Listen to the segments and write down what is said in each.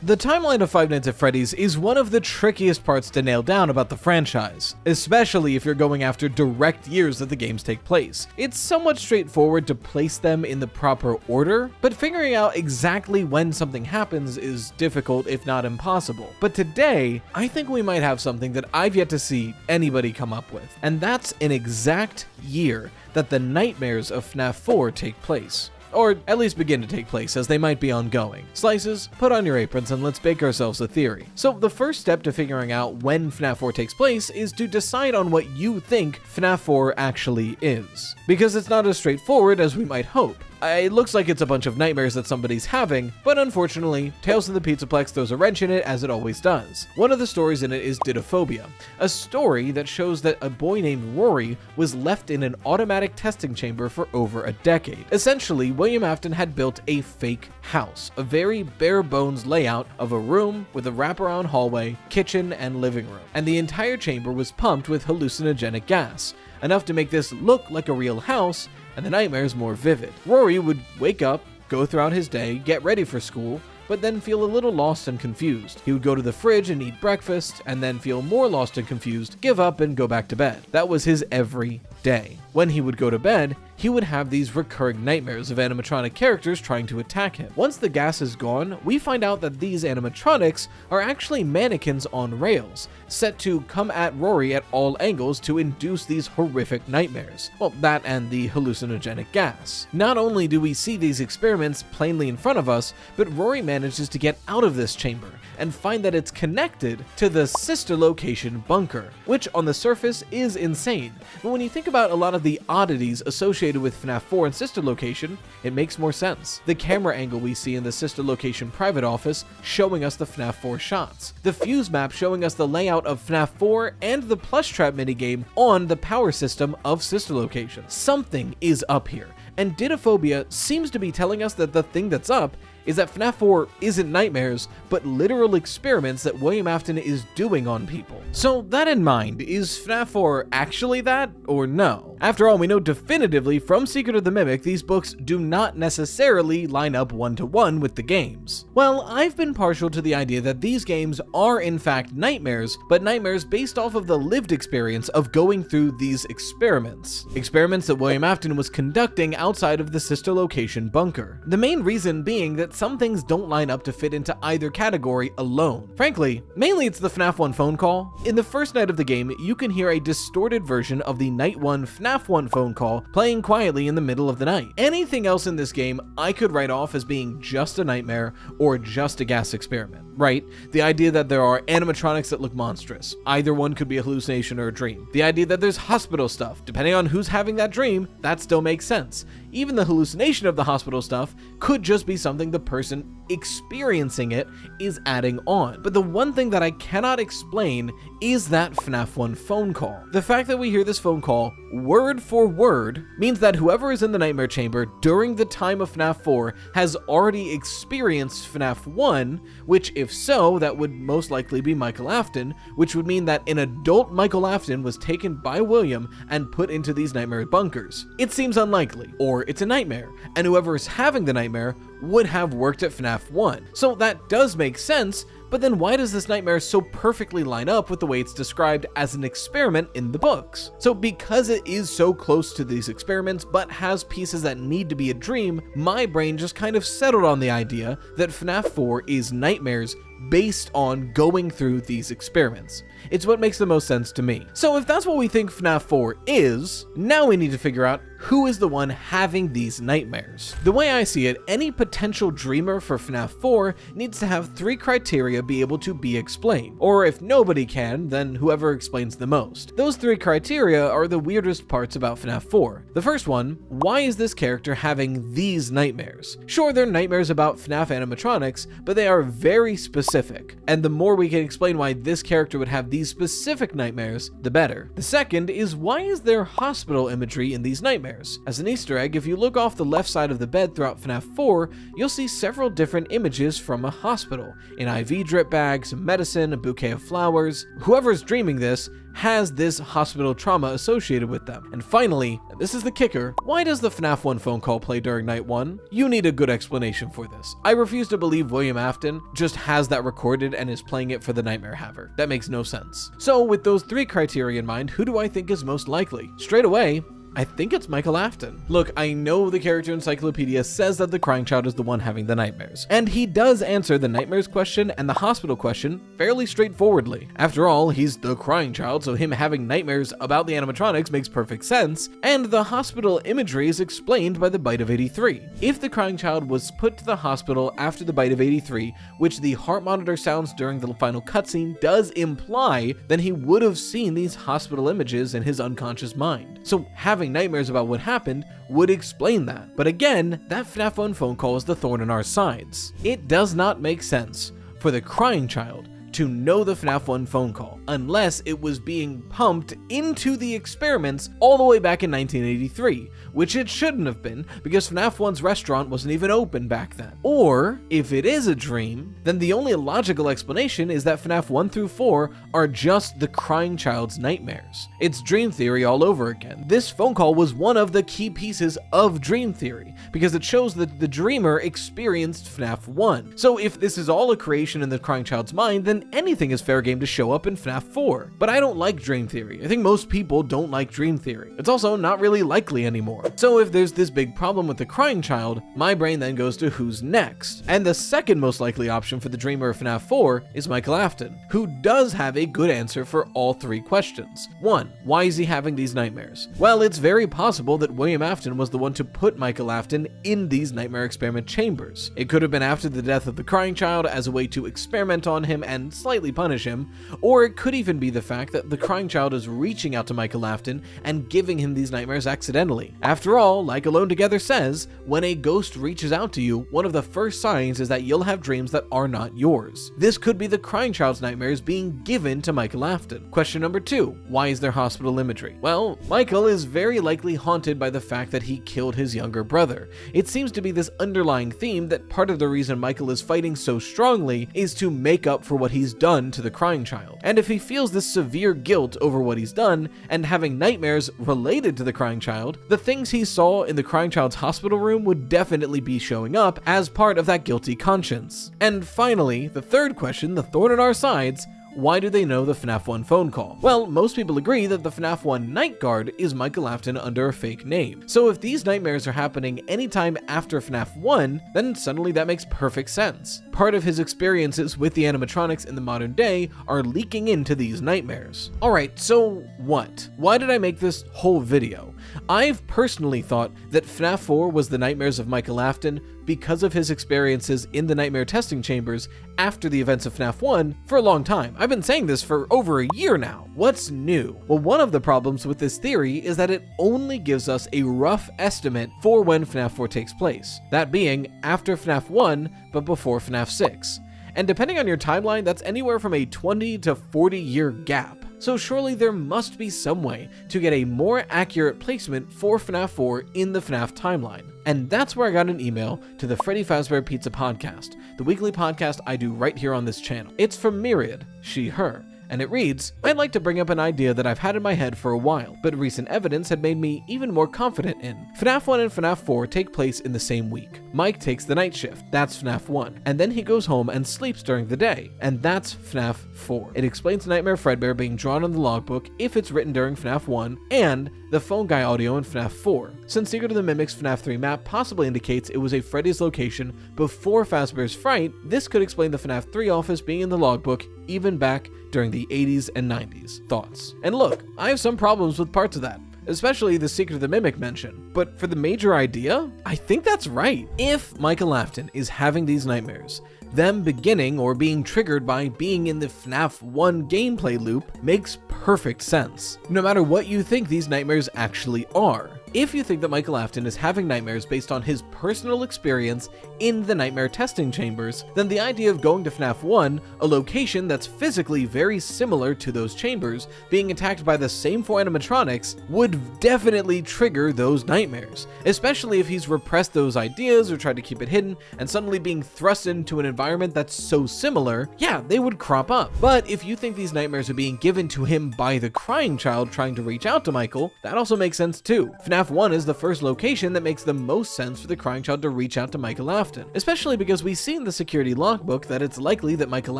The timeline of Five Nights at Freddy's is one of the trickiest parts to nail down about the franchise, especially if you're going after direct years that the games take place. It's somewhat straightforward to place them in the proper order, but figuring out exactly when something happens is difficult if not impossible. But today, I think we might have something that I've yet to see anybody come up with, and that's an exact year that the nightmares of FNAF 4 take place. Or at least begin to take place, as they might be ongoing. Slices, put on your aprons and let's bake ourselves a theory. So the first step to figuring out when FNAF 4 takes place is to decide on what you think FNAF 4 actually is. Because it's not as straightforward as we might hope. It looks like it's a bunch of nightmares that somebody's having, but unfortunately, Tales of the Pizzaplex throws a wrench in it as it always does. One of the stories in it is Dittoaphobia, a story that shows that a boy named Rory was left in an automatic testing chamber for over a decade. Essentially, William Afton had built a fake house, a very bare bones layout of a room with a wraparound hallway, kitchen, and living room. And the entire chamber was pumped with hallucinogenic gas, enough to make this look like a real house and the nightmares more vivid. Rory would wake up, go throughout his day, get ready for school, but then feel a little lost and confused. He would go to the fridge and eat breakfast, and then feel more lost and confused, give up, and go back to bed. That was his every day. When he would go to bed, he would have these recurring nightmares of animatronic characters trying to attack him. Once the gas is gone, we find out that these animatronics are actually mannequins on rails, set to come at Rory at all angles to induce these horrific nightmares. Well, that and the hallucinogenic gas. Not only do we see these experiments plainly in front of us, but Rory manages to get out of this chamber and find that it's connected to the sister location bunker, which on the surface is insane. But when you think about a lot of the oddities associated with FNAF 4 and sister location, it makes more sense. The camera angle we see in the sister location private office showing us the FNAF 4 shots. The fuse map showing us the layout of FNAF 4 and the plush trap minigame on the power system of sister location. Something is up here, and Dittoaphobia seems to be telling us that the thing that's up is that FNAF 4 isn't nightmares, but literal experiments that William Afton is doing on people. So that in mind, is FNAF 4 actually that, or no? After all, we know definitively from Secret of the Mimic these books do not necessarily line up one-to-one with the games. Well, I've been partial to the idea that these games are in fact nightmares, but nightmares based off of the lived experience of going through these experiments. Experiments that William Afton was conducting outside of the sister location bunker. The main reason being that some things don't line up to fit into either category alone. Frankly, mainly it's the FNAF 1 phone call. In the first night of the game, you can hear a distorted version of the Night 1 FNAF 1 phone call playing quietly in the middle of the night. Anything else in this game I could write off as being just a nightmare or just a gas experiment, right? The idea that there are animatronics that look monstrous. Either one could be a hallucination or a dream. The idea that there's hospital stuff. Depending on who's having that dream, that still makes sense. Even the hallucination of the hospital stuff could just be something the person experiencing it is adding on. But the one thing that I cannot explain is that FNAF 1 phone call. The fact that we hear this phone call word for word means that whoever is in the nightmare chamber during the time of FNAF 4 has already experienced FNAF 1, which if so, that would most likely be Michael Afton, which would mean that an adult Michael Afton was taken by William and put into these nightmare bunkers. It seems unlikely, or it's a nightmare, and whoever is having the nightmare would have worked at FNAF 1. So that does make sense, but then why does this nightmare so perfectly line up with the way it's described as an experiment in the books? So because it is so close to these experiments, but has pieces that need to be a dream, my brain just kind of settled on the idea that FNAF 4 is nightmares based on going through these experiments. It's what makes the most sense to me. So if that's what we think FNAF 4 is, now we need to figure out who is the one having these nightmares. The way I see it, any potential dreamer for FNAF 4 needs to have 3 criteria be able to be explained. Or if nobody can, then whoever explains the most. Those 3 criteria are the weirdest parts about FNAF 4. The first one, why is this character having these nightmares? Sure, they're nightmares about FNAF animatronics, but they are very specific. And the more we can explain why this character would have these specific nightmares, the better. The second is, why is there hospital imagery in these nightmares? nightmares. As an Easter egg, if you look off the left side of the bed throughout FNAF 4, you'll see several different images from a hospital. An IV drip bag, some medicine, a bouquet of flowers. Whoever's dreaming this has this hospital trauma associated with them. And finally, and this is the kicker, why does the FNAF 1 phone call play during night 1? You need a good explanation for this. I refuse to believe William Afton just has that recorded and is playing it for the Nightmare Haver. That makes no sense. So with those 3 criteria in mind, who do I think is most likely? Straight away, I think it's Michael Afton. Look, I know the character encyclopedia says that the crying child is the one having the nightmares, and he does answer the nightmares question and the hospital question fairly straightforwardly. After all, he's the crying child, so him having nightmares about the animatronics makes perfect sense, and the hospital imagery is explained by the Bite of 83. If the crying child was put to the hospital after the Bite of 83, which the heart monitor sounds during the final cutscene does imply, then he would have seen these hospital images in his unconscious mind. So having nightmares about what happened would explain that. But again, that FNAF 1 phone call is the thorn in our sides. It does not make sense for the crying child to know the FNAF 1 phone call, unless it was being pumped into the experiments all the way back in 1983, which it shouldn't have been because FNAF 1's restaurant wasn't even open back then. Or, if it is a dream, then the only logical explanation is that FNAF 1 through 4 are just the crying child's nightmares. It's dream theory all over again. This phone call was one of the key pieces of dream theory, because it shows that the dreamer experienced FNAF 1. So if this is all a creation in the crying child's mind, then anything is fair game to show up in FNAF 4. But I don't like dream theory. I think most people don't like dream theory. It's also not really likely anymore. So if there's this big problem with the crying child, my brain then goes to who's next. And the second most likely option for the dreamer of FNAF 4 is Michael Afton, who does have a good answer for all 3 questions. 1. Why is he having these nightmares? Well, it's very possible that William Afton was the one to put Michael Afton in these nightmare experiment chambers. It could have been after the death of the crying child as a way to experiment on him and slightly punish him, or it could even be the fact that the crying child is reaching out to Michael Afton and giving him these nightmares accidentally. After all, like Alone Together says, when a ghost reaches out to you, one of the first signs is that you'll have dreams that are not yours. This could be the crying child's nightmares being given to Michael Afton. Question number 2, why is there hospital imagery? Well, Michael is very likely haunted by the fact that he killed his younger brother. It seems to be this underlying theme that part of the reason Michael is fighting so strongly is to make up for what he's done to the crying child. And if he feels this severe guilt over what he's done and having nightmares related to the crying child, the things he saw in the crying child's hospital room would definitely be showing up as part of that guilty conscience. And finally, the third question, the thorn in our sides, why do they know the FNAF 1 phone call? Well, most people agree that the FNAF 1 night guard is Michael Afton under a fake name. So if these nightmares are happening anytime after FNAF 1, then suddenly that makes perfect sense. Part of his experiences with the animatronics in the modern day are leaking into these nightmares. Alright, so what? Why did I make this whole video? I've personally thought that FNAF 4 was the nightmares of Michael Afton because of his experiences in the nightmare testing chambers after the events of FNAF 1 for a long time. I've been saying this for over a year now. What's new? Well, one of the problems with this theory is that it only gives us a rough estimate for when FNAF 4 takes place. That being after FNAF 1, but before FNAF 6. And depending on your timeline, that's anywhere from a 20 to 40 year gap. So surely there must be some way to get a more accurate placement for FNAF 4 in the FNAF timeline. And that's where I got an email to the Freddy Fazbear Pizza Podcast, the weekly podcast I do right here on this channel. It's from Myriad, she, her. And it reads, I'd like to bring up an idea that I've had in my head for a while, but recent evidence had made me even more confident in. FNAF 1 and FNAF 4 take place in the same week. Mike takes the night shift, that's FNAF 1, and then he goes home and sleeps during the day, and that's FNAF 4. It explains Nightmare Fredbear being drawn on the logbook if it's written during FNAF 1, and the phone guy audio in FNAF 4. Since Secret of the Mimic's FNAF 3 map possibly indicates it was a Freddy's location before Fazbear's Fright, this could explain the FNAF 3 office being in the logbook even back during the 80s and 90s. Thoughts? And look, I have some problems with parts of that, especially the Secret of the Mimic mention. But for the major idea, I think that's right. If Michael Afton is having these nightmares, them beginning or being triggered by being in the FNAF 1 gameplay loop makes perfect sense, no matter what you think these nightmares actually are. if you think that Michael Afton is having nightmares based on his personal experience in the nightmare testing chambers, then the idea of going to FNAF 1, a location that's physically very similar to those chambers, being attacked by the same four animatronics, would definitely trigger those nightmares, especially if he's repressed those ideas or tried to keep it hidden, and suddenly being thrust into an environment that's so similar, yeah, they would crop up. But if you think these nightmares are being given to him by the crying child trying to reach out to Michael, that also makes sense too. FNAF 1 is the first location that makes the most sense for the crying child to reach out to Michael Afton, especially because we see in the security logbook that it's likely that Michael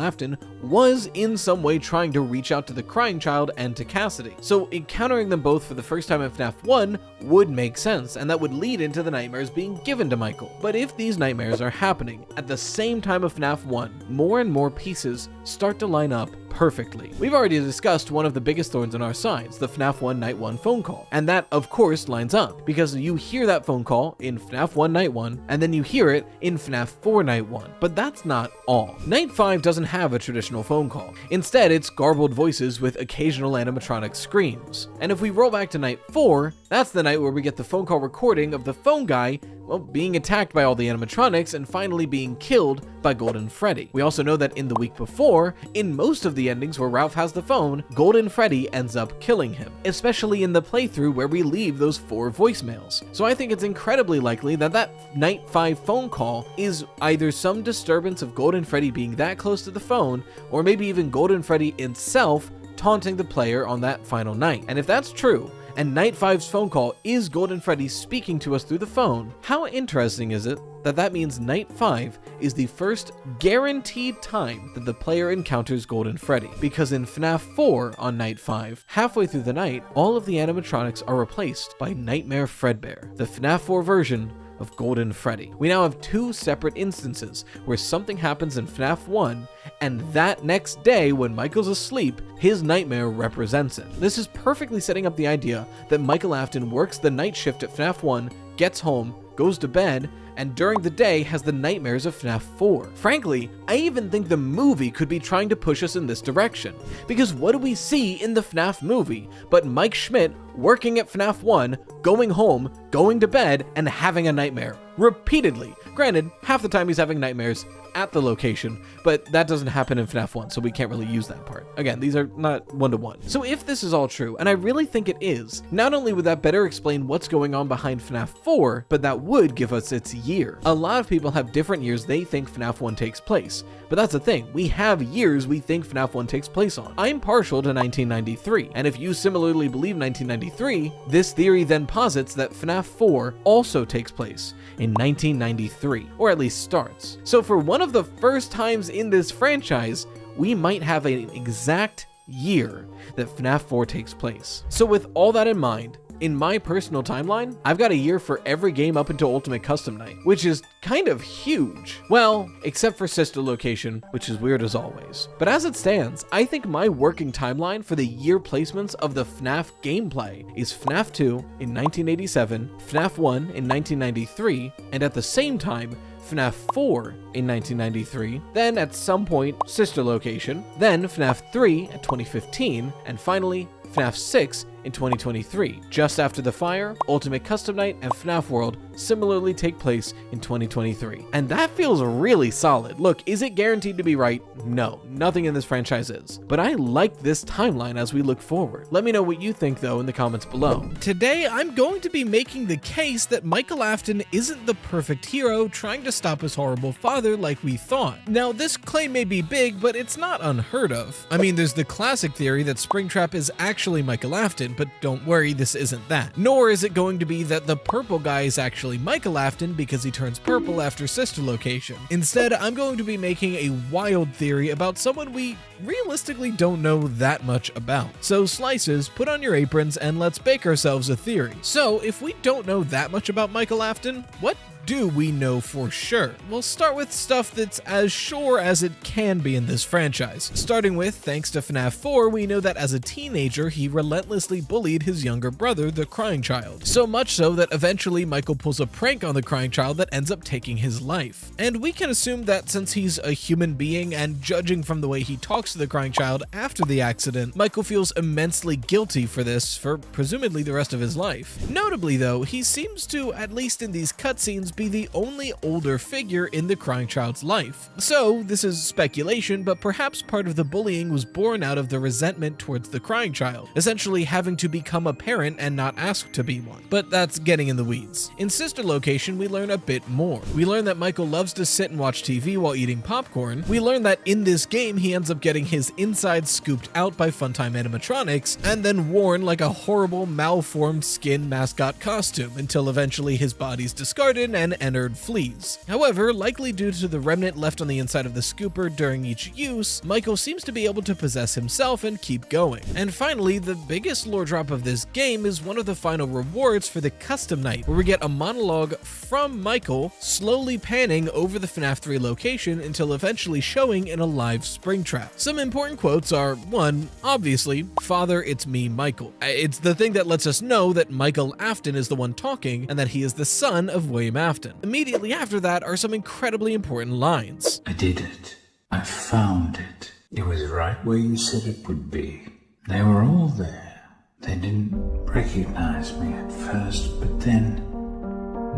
Afton was in some way trying to reach out to the crying child and to Cassidy. So encountering them both for the first time in FNAF 1 would make sense, and that would lead into the nightmares being given to Michael. But if these nightmares are happening at the same time of FNAF 1, more and more pieces start to line up perfectly. We've already discussed one of the biggest thorns in our sides, the FNAF 1 Night 1 phone call. And that, of course, lines up, because you hear that phone call in FNAF 1 Night 1, and then you hear it in FNAF 4 Night 1. But that's not all. Night 5 doesn't have a traditional phone call. Instead, it's garbled voices with occasional animatronic screams. And if we roll back to Night 4, that's the night where we get the phone call recording of the phone guy, well, being attacked by all the animatronics and finally being killed by Golden Freddy. We also know that in the week before, in most of the endings where Ralph has the phone, Golden Freddy ends up killing him, especially in the playthrough where we leave those 4 voicemails. So I think it's incredibly likely that that Night 5 phone call is either some disturbance of Golden Freddy being that close to the phone, or maybe even Golden Freddy itself taunting the player on that final night. And if that's true, and Night 5's phone call is Golden Freddy speaking to us through the phone, how interesting is it that that means Night 5 is the first guaranteed time that the player encounters Golden Freddy? Because in FNAF 4 on Night 5, halfway through the night, all of the animatronics are replaced by Nightmare Fredbear, the FNAF 4 version of Golden Freddy. We now have 2 separate instances where something happens in FNAF 1, and that next day when Michael's asleep, his nightmare represents it. This is perfectly setting up the idea that Michael Afton works the night shift at FNAF 1, gets home, goes to bed, and during the day has the nightmares of FNAF 4. Frankly, I even think the movie could be trying to push us in this direction, because what do we see in the FNAF movie but Mike Schmidt working at FNAF 1, going home, going to bed, and having a nightmare repeatedly? Granted, half the time he's having nightmares at the location, but that doesn't happen in FNAF 1, so we can't really use that part. Again, these are not one-to-one. So if this is all true, and I really think it is, not only would that better explain what's going on behind FNAF 4, but that would give us its year. A lot of people have different years they think FNAF 1 takes place, but that's the thing, we have years we think FNAF 1 takes place on. I'm partial to 1993, and if you similarly believe 1993, this theory then posits that FNAF 4 also takes place in 1993, or at least starts. So for one of the first times in this franchise, we might have an exact year that FNAF 4 takes place. So with all that in mind, in my personal timeline, I've got a year for every game up until Ultimate Custom Night, which is kind of huge. Well, except for Sister Location, which is weird as always. But as it stands, I think my working timeline for the year placements of the FNAF gameplay is FNAF 2 in 1987, FNAF 1 in 1993, and at the same time, FNAF 4 in 1993, then at some point, Sister Location, then FNAF 3 at 2015, and finally, FNAF 6 in 2023. Just after the fire, Ultimate Custom Night and FNAF World similarly take place in 2023. And that feels really solid. Look, is it guaranteed to be right? No, nothing in this franchise is. But I like this timeline as we look forward. Let me know what you think though in the comments below. Today, I'm going to be making the case that Michael Afton isn't the perfect hero trying to stop his horrible father like we thought. Now, this claim may be big, but it's not unheard of. I mean, there's the classic theory that Springtrap is actually Michael Afton, but don't worry, this isn't that. Nor is it going to be that the purple guy is actually Michael Afton because he turns purple after Sister Location. Instead, I'm going to be making a wild theory about someone we realistically don't know that much about. So slices, put on your aprons and let's bake ourselves a theory. So if we don't know that much about Michael Afton, what do we know for sure? We'll start with stuff that's as sure as it can be in this franchise. Starting with, thanks to FNAF 4, we know that as a teenager, he relentlessly bullied his younger brother, the Crying Child. So much so that eventually Michael pulls a prank on the Crying Child that ends up taking his life. And we can assume that since he's a human being and judging from the way he talks to the Crying Child after the accident, Michael feels immensely guilty for this for presumably the rest of his life. Notably though, he seems to, at least in these cutscenes, be the only older figure in the Crying Child's life. So this is speculation, but perhaps part of the bullying was born out of the resentment towards the Crying Child, essentially having to become a parent and not asked to be one. But that's getting in the weeds. In Sister Location, we learn a bit more. We learn that Michael loves to sit and watch TV while eating popcorn. We learn that in this game, he ends up getting his insides scooped out by Funtime animatronics and then worn like a horrible malformed skin mascot costume until eventually his body's discarded and Ennard flees. However, likely due to the remnant left on the inside of the scooper during each use, Michael seems to be able to possess himself and keep going. And finally, the biggest lore drop of this game is one of the final rewards for the custom night, where we get a monologue from Michael slowly panning over the FNAF 3 location until eventually showing in a live Springtrap. Some important quotes are, 1, obviously, "Father, it's me, Michael." It's the thing that lets us know that Michael Afton is the one talking and that he is the son of William Afton. Immediately after that are some incredibly important lines. "I did it. I found it. It was right where you said it would be. They were all there. They didn't recognize me at first, but then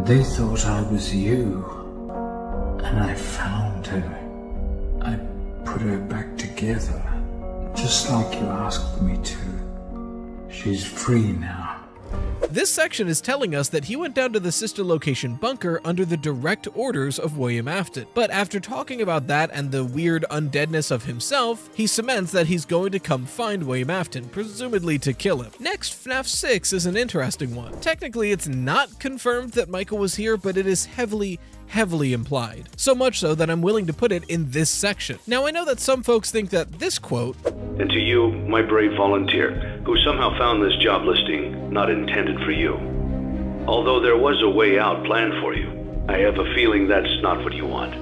they thought I was you. And I found her. I put her back together, just like you asked me to. She's free now." This section is telling us that he went down to the Sister Location bunker under the direct orders of William Afton. But after talking about that and the weird undeadness of himself, he cements that he's going to come find William Afton, presumably to kill him. Next, FNAF 6 is an interesting one. Technically, it's not confirmed that Michael was here, but it is heavily implied. So much so that I'm willing to put it in this section. Now, I know that some folks think that this quote, "And to you, my brave volunteer, who somehow found this job listing not intended for you. Although there was a way out planned for you, I have a feeling that's not what you want.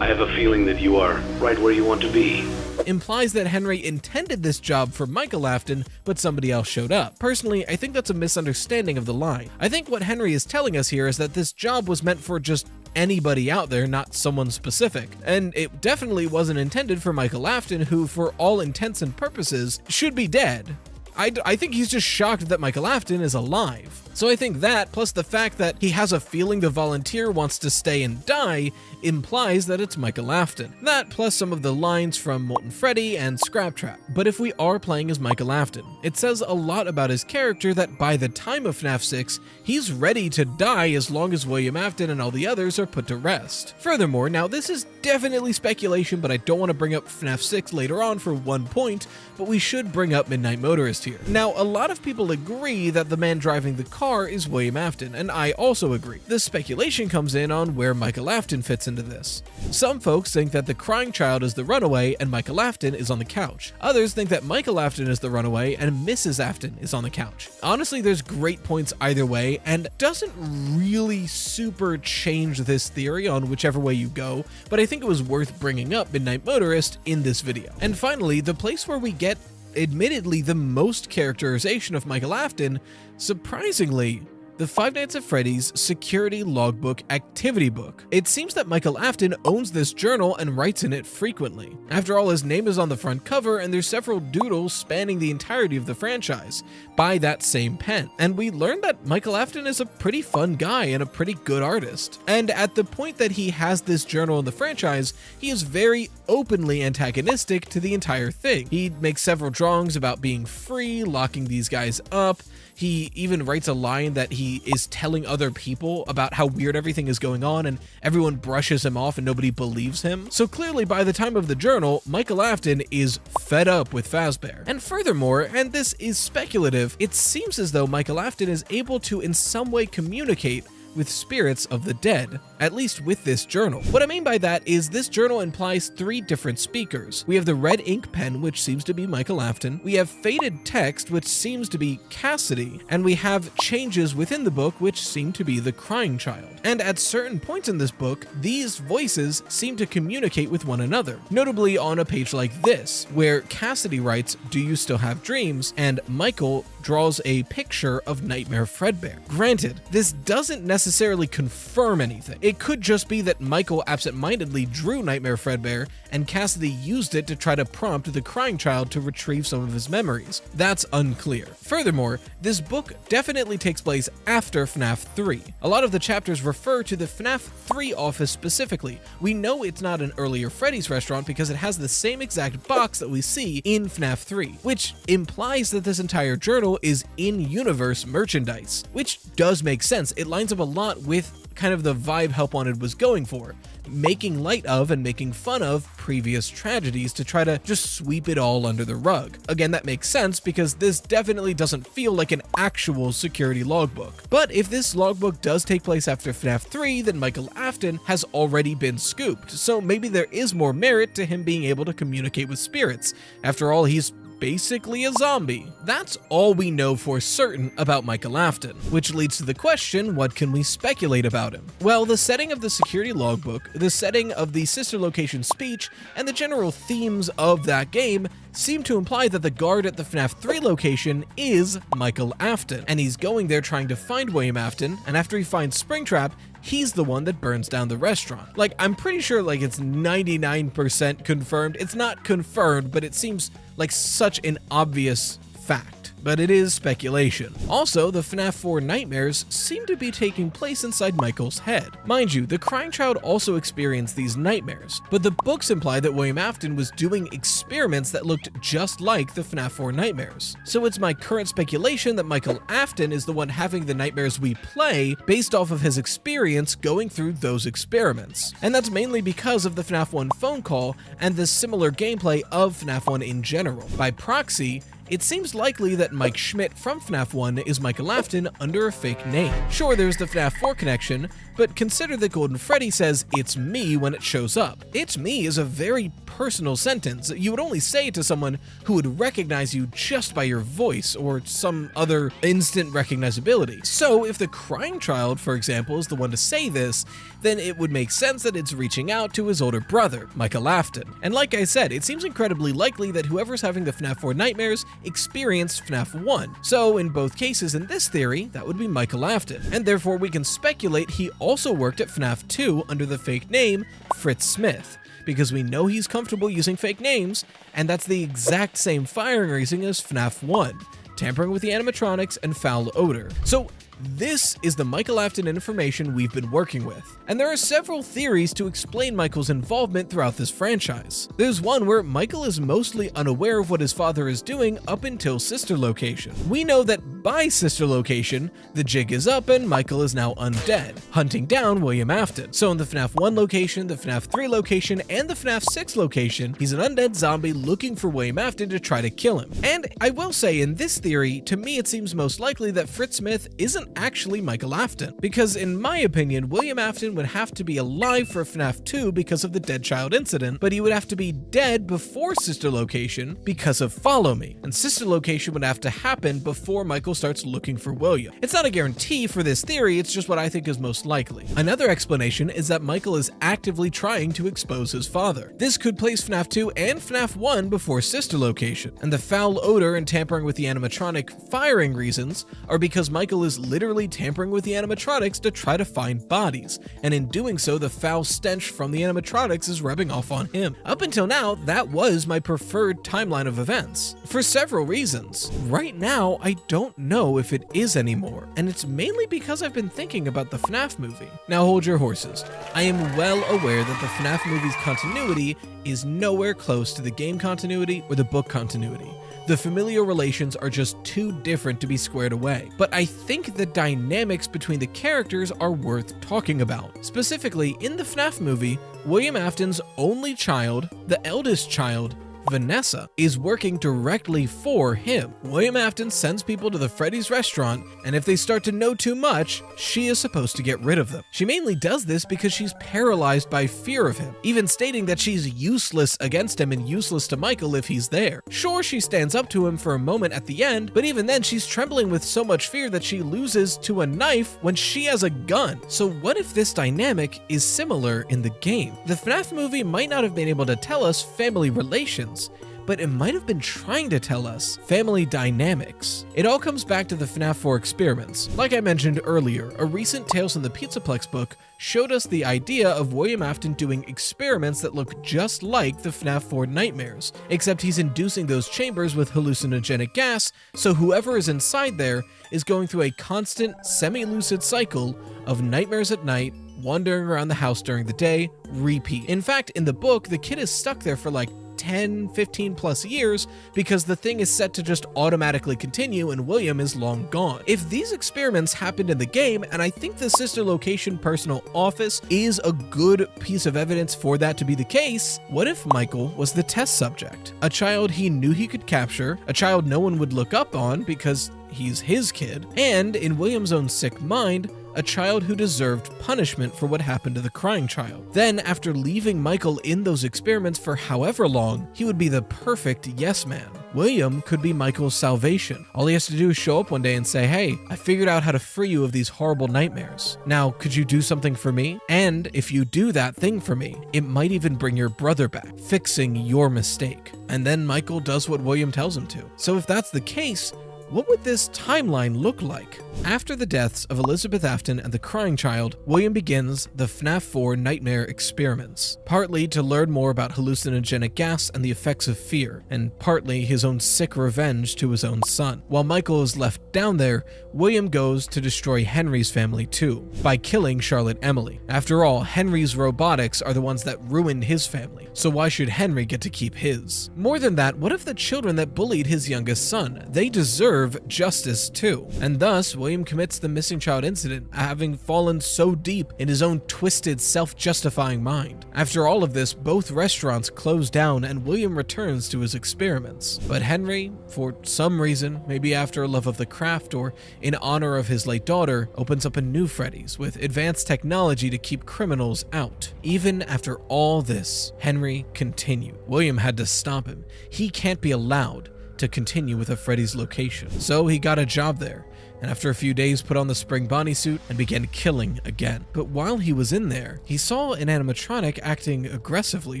I have a feeling that you are right where you want to be." implies that Henry intended this job for Michael Afton, but somebody else showed up. Personally, I think that's a misunderstanding of the line. I think what Henry is telling us here is that this job was meant for just anybody out there, not someone specific. And it definitely wasn't intended for Michael Afton, who, for all intents and purposes, should be dead. I think he's just shocked that Michael Afton is alive. So I think that, plus the fact that he has a feeling the volunteer wants to stay and die, implies that it's Michael Afton. That, plus some of the lines from Molten Freddy and Scraptrap. But if we are playing as Michael Afton, it says a lot about his character that by the time of FNAF 6, he's ready to die as long as William Afton and all the others are put to rest. Furthermore, now this is definitely speculation, but I don't want to bring up FNAF 6 later on for one point, but we should bring up Midnight Motorist here. Now, a lot of people agree that the man driving the car is William Afton, and I also agree. The speculation comes in on where Michael Afton fits into this. Some folks think that the Crying Child is the runaway and Michael Afton is on the couch. Others think that Michael Afton is the runaway and Mrs. Afton is on the couch. Honestly, there's great points either way, and doesn't really super change this theory on whichever way you go, but I think it was worth bringing up Midnight Motorist in this video. And finally, the place where we get admittedly the most characterization of Michael Afton, surprisingly, the Five Nights at Freddy's Security Logbook Activity Book. It seems that Michael Afton owns this journal and writes in it frequently. After all, his name is on the front cover, and there's several doodles spanning the entirety of the franchise by that same pen. And we learned that Michael Afton is a pretty fun guy and a pretty good artist. And at the point that he has this journal in the franchise, he is very openly antagonistic to the entire thing. He makes several drawings about being free, locking these guys up. He even writes a line that he is telling other people about how weird everything is going on, and everyone brushes him off and nobody believes him. So clearly, by the time of the journal, Michael Afton is fed up with Fazbear. And furthermore, and this is speculative, it seems as though Michael Afton is able to in some way communicate with spirits of the dead, at least with this journal. What I mean by that is this journal implies 3 different speakers. We have the red ink pen, which seems to be Michael Afton, we have faded text, which seems to be Cassidy, and we have changes within the book, which seem to be the crying child. And at certain points in this book, these voices seem to communicate with one another, notably on a page like this, where Cassidy writes, "Do you still have dreams?" and Michael draws a picture of Nightmare Fredbear. Granted, this doesn't necessarily confirm anything. It could just be that Michael absentmindedly drew Nightmare Fredbear and Cassidy used it to try to prompt the crying child to retrieve some of his memories. That's unclear. Furthermore, this book definitely takes place after FNAF 3. A lot of the chapters refer to the FNAF 3 office specifically. We know it's not an earlier Freddy's restaurant because it has the same exact box that we see in FNAF 3, which implies that this entire journal is in-universe merchandise, which does make sense. It lines up a lot with kind of the vibe Help Wanted was going for, making light of and making fun of previous tragedies to try to just sweep it all under the rug. Again, that makes sense because this definitely doesn't feel like an actual security logbook. But if this logbook does take place after FNAF 3, then Michael Afton has already been scooped, so maybe there is more merit to him being able to communicate with spirits. After all, he's basically a zombie. That's all we know for certain about Michael Afton, which leads to the question, what can we speculate about him? Well, the setting of the security logbook, the setting of the sister location speech, and the general themes of that game seem to imply that the guard at the FNAF 3 location is Michael Afton, and he's going there trying to find William Afton, and after he finds Springtrap, he's the one that burns down the restaurant. Like, I'm pretty sure like it's 99% confirmed. It's not confirmed, but it seems like such an obvious fact. But it is speculation. Also, the FNAF 4 nightmares seem to be taking place inside Michael's head. Mind you, the crying child also experienced these nightmares, but the books imply that William Afton was doing experiments that looked just like the FNAF 4 nightmares. So it's my current speculation that Michael Afton is the one having the nightmares we play based off of his experience going through those experiments. And that's mainly because of the FNAF 1 phone call and the similar gameplay of FNAF 1 in general. By proxy, it seems likely that Mike Schmidt from FNAF 1 is Michael Afton under a fake name. Sure, there's the FNAF 4 connection, but consider that Golden Freddy says, "It's me" when it shows up. "It's me" is a very personal sentence. You would only say it to someone who would recognize you just by your voice or some other instant recognizability. So if the crying child, for example, is the one to say this, then it would make sense that it's reaching out to his older brother, Michael Afton. And like I said, it seems incredibly likely that whoever's having the FNAF 4 nightmares experienced FNAF 1. So in both cases in this theory, that would be Michael Afton. And therefore we can speculate he also worked at FNAF 2 under the fake name Fritz Smith, because we know he's comfortable using fake names, and that's the exact same firing reason as FNAF 1, tampering with the animatronics and foul odor. So this is the Michael Afton information we've been working with. And there are several theories to explain Michael's involvement throughout this franchise. There's one where Michael is mostly unaware of what his father is doing up until Sister Location. We know that by Sister Location, the jig is up and Michael is now undead, hunting down William Afton. So in the FNAF 1 location, the FNAF 3 location, and the FNAF 6 location, he's an undead zombie looking for William Afton to try to kill him. And I will say, in this theory, to me it seems most likely that Fritz Smith isn't actually Michael Afton, because in my opinion, William Afton would have to be alive for FNAF 2 because of the dead child incident, but he would have to be dead before Sister Location because of Follow Me, and Sister Location would have to happen before Michael starts looking for William. It's not a guarantee for this theory, it's just what I think is most likely. Another explanation is that Michael is actively trying to expose his father. This could place FNAF 2 and FNAF 1 before Sister Location, and the foul odor and tampering with the animatronic firing reasons are because Michael is literally tampering with the animatronics to try to find bodies, and in doing so, the foul stench from the animatronics is rubbing off on him. Up until now, that was my preferred timeline of events, for several reasons. Right now, I don't know if it is anymore, and it's mainly because I've been thinking about the FNAF movie. Now hold your horses. I am well aware that the FNAF movie's continuity is nowhere close to the game continuity or the book continuity. The familial relations are just too different to be squared away, but I think the dynamics between the characters are worth talking about. Specifically, in the FNAF movie, William Afton's only child, the eldest child, Vanessa, is working directly for him. William Afton sends people to the Freddy's restaurant, and if they start to know too much, she is supposed to get rid of them. She mainly does this because she's paralyzed by fear of him, even stating that she's useless against him and useless to Michael if he's there. Sure, she stands up to him for a moment at the end, but even then she's trembling with so much fear that she loses to a knife when she has a gun. So what if this dynamic is similar in the game? The FNAF movie might not have been able to tell us family relations, but it might have been trying to tell us family dynamics. It all comes back to the FNAF 4 experiments. Like I mentioned earlier, a recent Tales from the Pizzaplex book showed us the idea of William Afton doing experiments that look just like the FNAF 4 nightmares, except he's inducing those chambers with hallucinogenic gas, so whoever is inside there is going through a constant, semi-lucid cycle of nightmares at night, wandering around the house during the day, repeat. In fact, in the book, the kid is stuck there for like 10, 15 plus years because the thing is set to just automatically continue and William is long gone. If these experiments happened in the game, and I think the sister location personal office is a good piece of evidence for that to be the case, what if Michael was the test subject? A child he knew he could capture, a child no one would look up on because he's his kid, and in William's own sick mind, a child who deserved punishment for what happened to the crying child. Then, after leaving Michael in those experiments for however long, he would be the perfect yes man. William could be Michael's salvation. All he has to do is show up one day and say, "Hey, I figured out how to free you of these horrible nightmares. Now, could you do something for me? And if you do that thing for me, it might even bring your brother back, fixing your mistake." And then Michael does what William tells him to. So if that's the case, what would this timeline look like? After the deaths of Elizabeth Afton and the crying child, William begins the FNAF 4 nightmare experiments, partly to learn more about hallucinogenic gas and the effects of fear, and partly his own sick revenge to his own son. While Michael is left down there, William goes to destroy Henry's family too, by killing Charlotte Emily. After all, Henry's robotics are the ones that ruined his family, so why should Henry get to keep his? More than that, what if the children that bullied his youngest son? They deserve justice too, and thus William commits the missing child incident, having fallen so deep in his own twisted, self-justifying mind. After all of this, both restaurants close down and William returns to his experiments. But Henry, for some reason, maybe after a love of the craft or in honor of his late daughter, opens up a new Freddy's with advanced technology to keep criminals out. Even after all this, Henry continued. William had to stop him. He can't be allowed to continue with a Freddy's location. So he got a job there, and after a few days put on the spring Bonnie suit and began killing again. But while he was in there, he saw an animatronic acting aggressively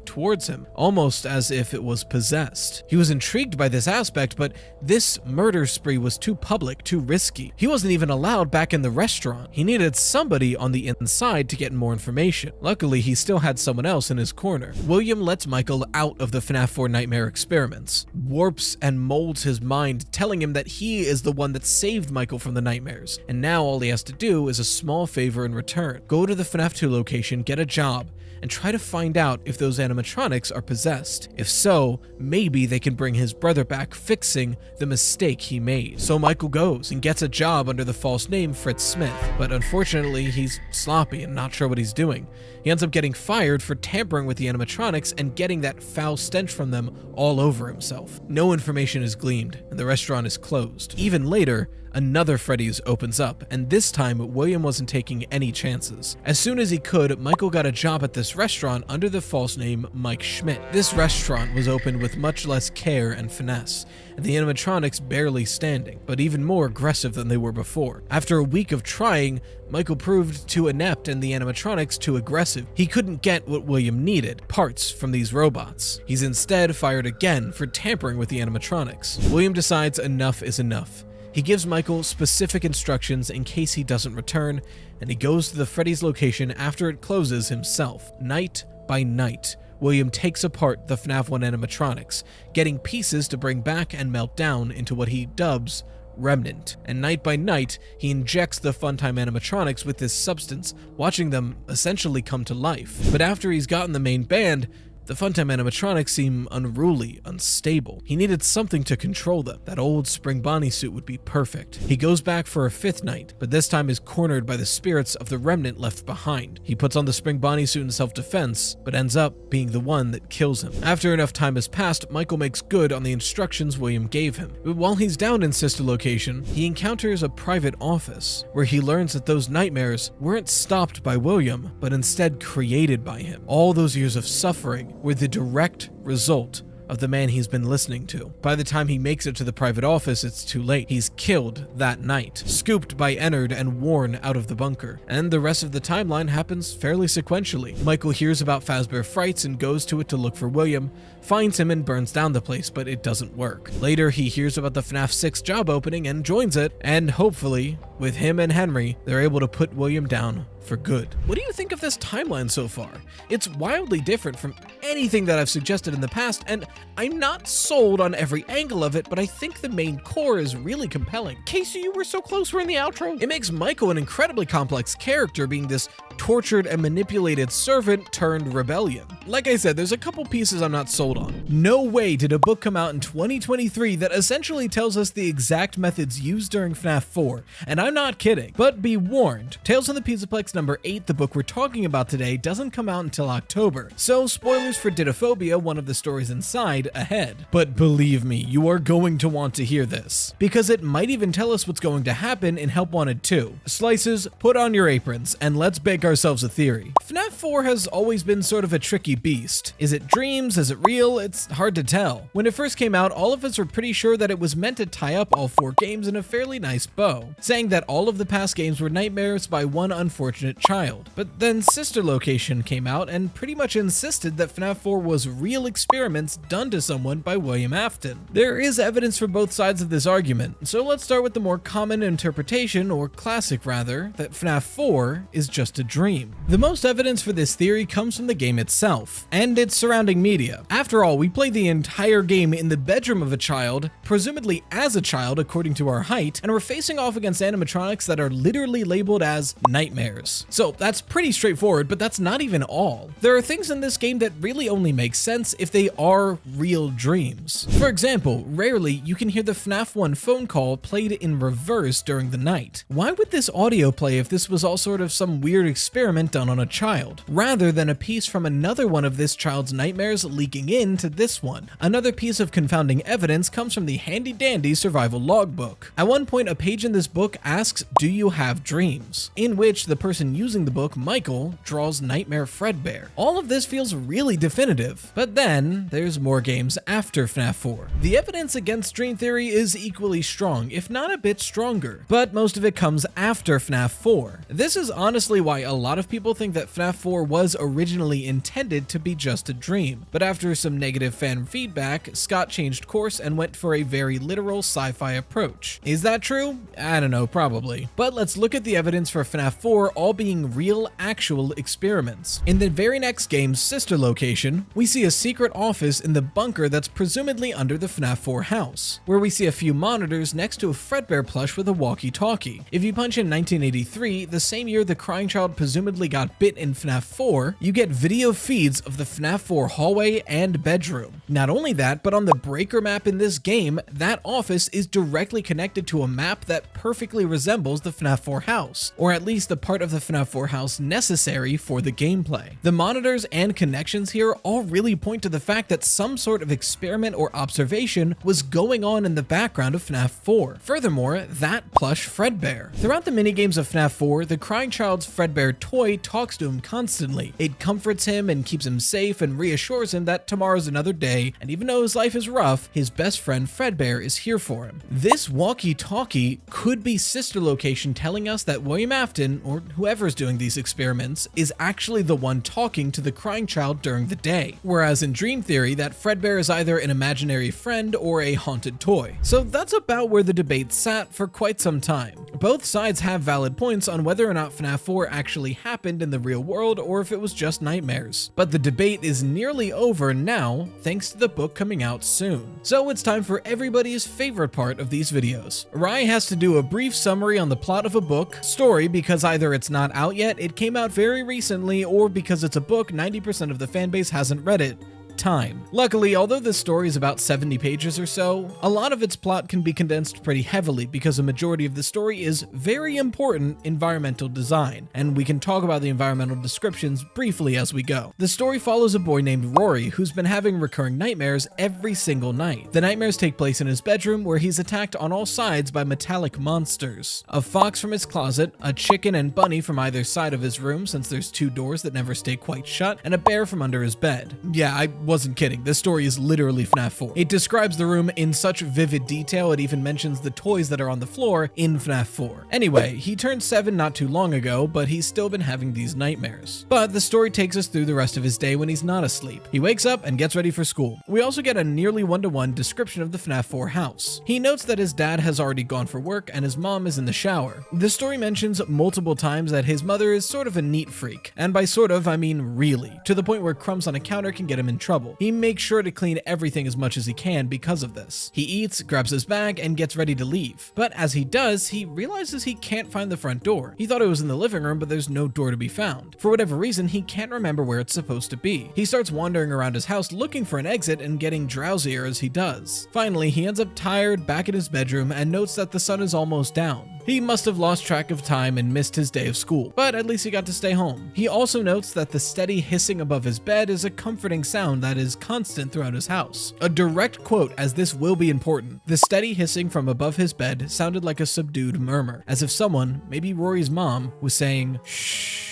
towards him, almost as if it was possessed. He was intrigued by this aspect, but this murder spree was too public, too risky. He wasn't even allowed back in the restaurant. He needed somebody on the inside to get more information. Luckily, he still had someone else in his corner. William lets Michael out of the FNAF 4 nightmare experiments, warps and molds his mind, telling him that he is the one that saved Michael from the nightmares, and now all he has to do is a small favor in return. Go to the FNAF 2 location, get a job, and try to find out if those animatronics are possessed. If so, maybe they can bring his brother back, fixing the mistake he made. So Michael goes and gets a job under the false name Fritz Smith, but unfortunately he's sloppy and not sure what he's doing. He ends up getting fired for tampering with the animatronics and getting that foul stench from them all over himself. No information is gleaned, and the restaurant is closed. Even later, another Freddy's opens up, and this time William wasn't taking any chances. As soon as he could, Michael got a job at this restaurant under the false name Mike Schmidt. This restaurant was opened with much less care and finesse, and the animatronics barely standing, but even more aggressive than they were before. After a week of trying, Michael proved too inept and the animatronics too aggressive. He couldn't get what William needed, parts from these robots. He's instead fired again for tampering with the animatronics. William decides enough is enough. He gives Michael specific instructions in case he doesn't return, and he goes to the Freddy's location after it closes himself. Night by night, William takes apart the FNAF 1 animatronics, getting pieces to bring back and melt down into what he dubs Remnant. And night by night, he injects the Funtime animatronics with this substance, watching them essentially come to life. But after he's gotten the main band, The Funtime animatronics seem unruly, unstable. He needed something to control them. That old spring Bonnie suit would be perfect. He goes back for a 5th night, but this time is cornered by the spirits of the remnant left behind. He puts on the spring Bonnie suit in self-defense, but ends up being the one that kills him. After enough time has passed, Michael makes good on the instructions William gave him. But while he's down in Sister Location, he encounters a private office, where he learns that those nightmares weren't stopped by William, but instead created by him. All those years of suffering were the direct result of the man he's been listening to. By the time he makes it to the private office, it's too late. He's killed that night, scooped by Ennard and worn out of the bunker. And the rest of the timeline happens fairly sequentially. Michael hears about Fazbear Frights and goes to it to look for William, finds him and burns down the place, but it doesn't work. Later, he hears about the FNAF 6 job opening and joins it, and hopefully, with him and Henry, they're able to put William down for good. What do you think of this timeline so far? It's wildly different from anything that I've suggested in the past, and I'm not sold on every angle of it, but I think the main core is really compelling. Casey, you were so close, we're in the outro. It makes Michael an incredibly complex character, being this tortured and manipulated servant turned rebellion. Like I said, there's a couple pieces I'm not sold on. No way did a book come out in 2023 that essentially tells us the exact methods used during FNAF 4, and I'm not kidding. But be warned, Tales from the Pizzaplex number 8, the book we're talking about today, doesn't come out until October, so spoilers for Dittoaphobia, one of the stories inside, ahead. But believe me, you are going to want to hear this, because it might even tell us what's going to happen in Help Wanted 2. Slices, put on your aprons, and let's bake ourselves a theory. FNAF 4 has always been sort of a tricky beast. Is it dreams? Is it real? It's hard to tell. When it first came out, all of us were pretty sure that it was meant to tie up all 4 games in a fairly nice bow, saying that all of the past games were nightmares by one unfortunate child. But then Sister Location came out and pretty much insisted that FNAF 4 was real experiments done to someone by William Afton. There is evidence for both sides of this argument, so let's start with the more common interpretation, or classic rather, that FNAF 4 is just a dream. The most evidence for this theory comes from the game itself, and its surrounding media. After all, we played the entire game in the bedroom of a child, presumably as a child according to our height, and we're facing off against animatronics that are literally labeled as nightmares. So that's pretty straightforward, but that's not even all. There are things in this game that really only make sense if they are real dreams. For example, rarely you can hear the FNAF 1 phone call played in reverse during the night. Why would this audio play if this was all sort of some weird experiment done on a child, rather than a piece from another one of this child's nightmares leaking into this one? Another piece of confounding evidence comes from the handy-dandy survival logbook. At one point, a page in this book asks, "Do you have dreams?" in which the person using the book, Michael, draws Nightmare Fredbear. All of this feels really definitive, but then there's more games after FNAF 4. The evidence against dream theory is equally strong, if not a bit stronger, but most of it comes after FNAF 4. This is honestly why a lot of people think that FNAF 4 was originally intended to be just a dream, but after some negative fan feedback, Scott changed course and went for a very literal sci-fi approach. Is that true? I don't know, probably. But let's look at the evidence for FNAF 4 all being real, actual experiments. In the very next game's Sister Location, we see a secret office in the bunker that's presumably under the FNAF 4 house, where we see a few monitors next to a Fredbear plush with a walkie-talkie. If you punch in 1983, the same year the crying child presumably got bit in FNAF 4, you get video feeds of the FNAF 4 hallway and bedroom. Not only that, but on the breaker map in this game, that office is directly connected to a map that perfectly resembles the FNAF 4 house, or at least the part of the FNAF 4 house necessary for the gameplay. The monitors and connections here all really point to the fact that some sort of experiment or observation was going on in the background of FNAF 4. Furthermore, that plush Fredbear. Throughout the minigames of FNAF 4, the crying child's Fredbear toy talks to him constantly. It comforts him and keeps him safe and reassures him that tomorrow's another day, and even though his life is rough, his best friend Fredbear is here for him. This walkie-talkie could be Sister Location telling us that William Afton, or whoever's doing these experiments, is actually the one talking to the crying child during the day, whereas in Dream Theory, that Fredbear is either an imaginary friend or a haunted toy. So that's about where the debate sat for quite some time. Both sides have valid points on whether or not FNAF 4 actually happened in the real world or if it was just nightmares. But the debate is nearly over now, thanks to the book coming out soon. So it's time for everybody's favorite part of these videos. Rai has to do a brief summary on the plot of a book, story because either it's not out yet, it came out very recently, or because it's a book 90% of the fanbase hasn't read it, time. Luckily, although this story is about 70 pages or so, a lot of its plot can be condensed pretty heavily because a majority of the story is very important environmental design, and we can talk about the environmental descriptions briefly as we go. The story follows a boy named Rory who's been having recurring nightmares every single night. The nightmares take place in his bedroom where he's attacked on all sides by metallic monsters. A fox from his closet, a chicken and bunny from either side of his room since there's 2 doors that never stay quite shut, and a bear from under his bed. Yeah, I wasn't kidding. This story is literally FNAF 4. It describes the room in such vivid detail it even mentions the toys that are on the floor in FNAF 4. Anyway, he turned 7 not too long ago, but he's still been having these nightmares. But the story takes us through the rest of his day when he's not asleep. He wakes up and gets ready for school. We also get a nearly one-to-one description of the FNAF 4 house. He notes that his dad has already gone for work and his mom is in the shower. The story mentions multiple times that his mother is sort of a neat freak, and by sort of I mean really, to the point where crumbs on a counter can get him in trouble. He makes sure to clean everything as much as he can because of this. He eats, grabs his bag, and gets ready to leave. But as he does, he realizes he can't find the front door. He thought it was in the living room, but there's no door to be found. For whatever reason, he can't remember where it's supposed to be. He starts wandering around his house looking for an exit and getting drowsier as he does. Finally, he ends up tired back in his bedroom and notes that the sun is almost down. He must have lost track of time and missed his day of school, but at least he got to stay home. He also notes that the steady hissing above his bed is a comforting sound that is constant throughout his house. A direct quote, as this will be important. The steady hissing from above his bed sounded like a subdued murmur, as if someone, maybe Rory's mom, was saying, "Shh,"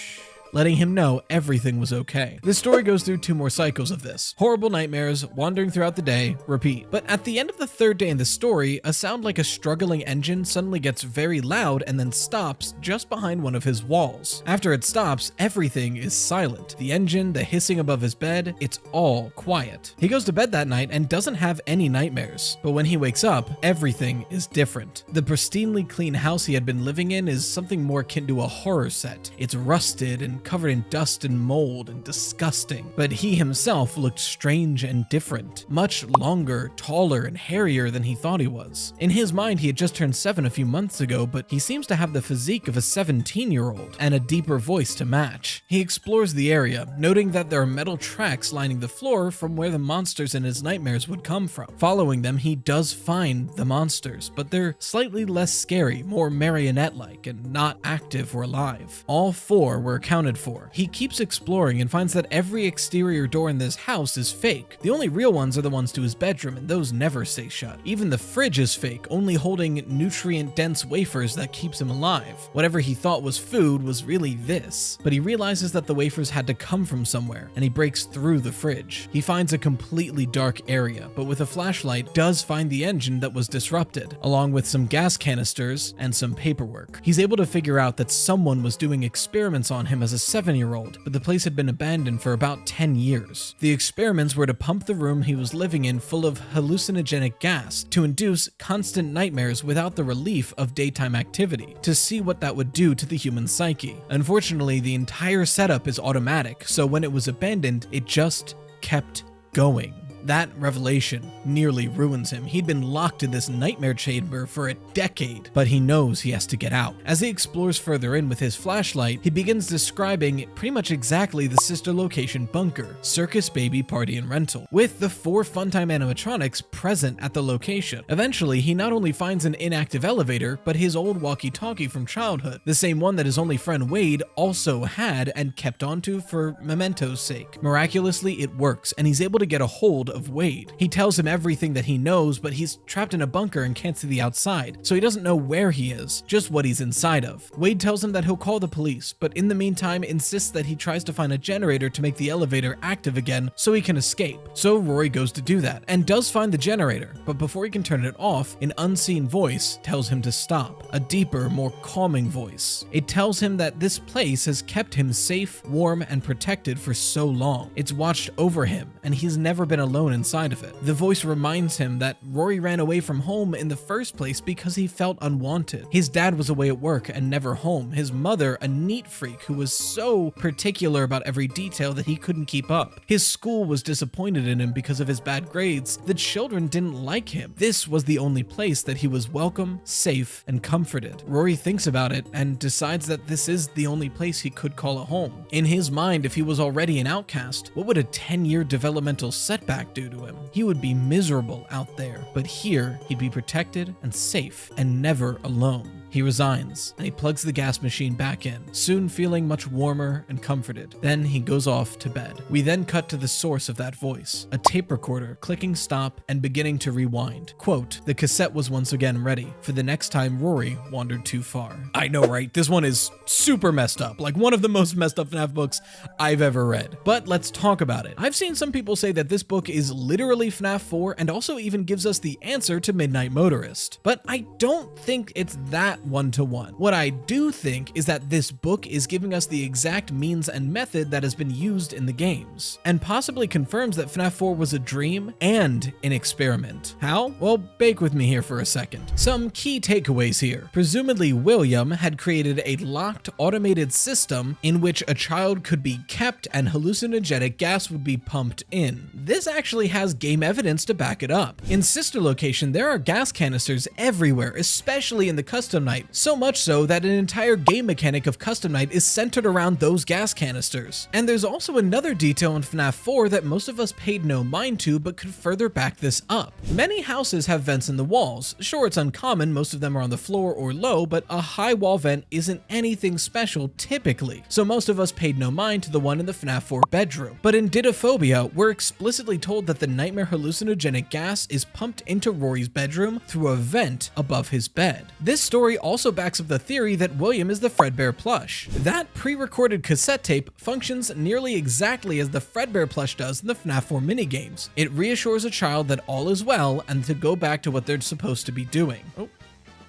letting him know everything was okay. The story goes through 2 more cycles of this. Horrible nightmares, wandering throughout the day, repeat. But at the end of the 3rd day in the story, a sound like a struggling engine suddenly gets very loud and then stops just behind one of his walls. After it stops, everything is silent. The engine, the hissing above his bed, it's all quiet. He goes to bed that night and doesn't have any nightmares. But when he wakes up, everything is different. The pristinely clean house he had been living in is something more akin to a horror set. It's rusted and covered in dust and mold and disgusting, but he himself looked strange and different, much longer, taller, and hairier than he thought he was. In his mind, he had just turned 7 a few months ago, but he seems to have the physique of a 17-year-old and a deeper voice to match. He explores the area, noting that there are metal tracks lining the floor from where the monsters in his nightmares would come from. Following them, he does find the monsters, but they're slightly less scary, more marionette-like, and not active or alive. All 4 were accounted for. He keeps exploring and finds that every exterior door in this house is fake. The only real ones are the ones to his bedroom, and those never stay shut. Even the fridge is fake, only holding nutrient-dense wafers that keeps him alive. Whatever he thought was food was really this. But he realizes that the wafers had to come from somewhere, and he breaks through the fridge. He finds a completely dark area, but with a flashlight does find the engine that was disrupted, along with some gas canisters and some paperwork. He's able to figure out that someone was doing experiments on him as a 7-year-old, but the place had been abandoned for about 10 years. The experiments were to pump the room he was living in full of hallucinogenic gas to induce constant nightmares without the relief of daytime activity, to see what that would do to the human psyche. Unfortunately, the entire setup is automatic, so when it was abandoned, it just kept going. That revelation nearly ruins him. He'd been locked in this nightmare chamber for a decade, but he knows he has to get out. As he explores further in with his flashlight, he begins describing pretty much exactly the sister location bunker, Circus Baby Party and Rental, with the 4 Funtime animatronics present at the location. Eventually, he not only finds an inactive elevator, but his old walkie-talkie from childhood, the same one that his only friend Wade also had and kept onto for memento's sake. Miraculously, it works, and he's able to get a hold of Wade. He tells him everything that he knows, but he's trapped in a bunker and can't see the outside, so he doesn't know where he is, just what he's inside of. Wade tells him that he'll call the police, but in the meantime insists that he tries to find a generator to make the elevator active again so he can escape. So Rory goes to do that, and does find the generator, but before he can turn it off, an unseen voice tells him to stop. A deeper, more calming voice. It tells him that this place has kept him safe, warm, and protected for so long. It's watched over him, and he's never been alone alone inside of it. The voice reminds him that Rory ran away from home in the first place because he felt unwanted. His dad was away at work and never home. His mother, a neat freak who was so particular about every detail that he couldn't keep up. His school was disappointed in him because of his bad grades. The children didn't like him. This was the only place that he was welcome, safe, and comforted. Rory thinks about it and decides that this is the only place he could call a home. In his mind, if he was already an outcast, what would a 10-year developmental setback do to him? He would be miserable out there, but here he'd be protected and safe and never alone. He resigns, and he plugs the gas machine back in, soon feeling much warmer and comforted. Then he goes off to bed. We then cut to the source of that voice, a tape recorder clicking stop and beginning to rewind. Quote, "The cassette was once again ready for the next time Rory wandered too far." I know, right? This one is super messed up, like one of the most messed up FNAF books I've ever read. But let's talk about it. I've seen some people say that this book is literally FNAF 4 and also even gives us the answer to Midnight Motorist. But I don't think it's that one-to-one. What I do think is that this book is giving us the exact means and method that has been used in the games, and possibly confirms that FNAF 4 was a dream and an experiment. How? Well, bake with me here for a second. Some key takeaways here. Presumably William had created a locked automated system in which a child could be kept and hallucinogenic gas would be pumped in. This actually has game evidence to back it up. In Sister Location, there are gas canisters everywhere, especially in the custom night, so much so that an entire game mechanic of custom night is centered around those gas canisters. And there's also another detail in FNAF 4 that most of us paid no mind to but could further back this up. Many houses have vents in the walls. Sure, it's uncommon, most of them are on the floor or low, but a high wall vent isn't anything special typically, so most of us paid no mind to the one in the FNAF 4 bedroom. But in Dittoaphobia, we're explicitly told that the nightmare hallucinogenic gas is pumped into Rory's bedroom through a vent above his bed. This story also backs up the theory that William is the Fredbear plush. That pre-recorded cassette tape functions nearly exactly as the Fredbear plush does in the FNAF 4 minigames. It reassures a child that all is well and to go back to what they're supposed to be doing. Oh.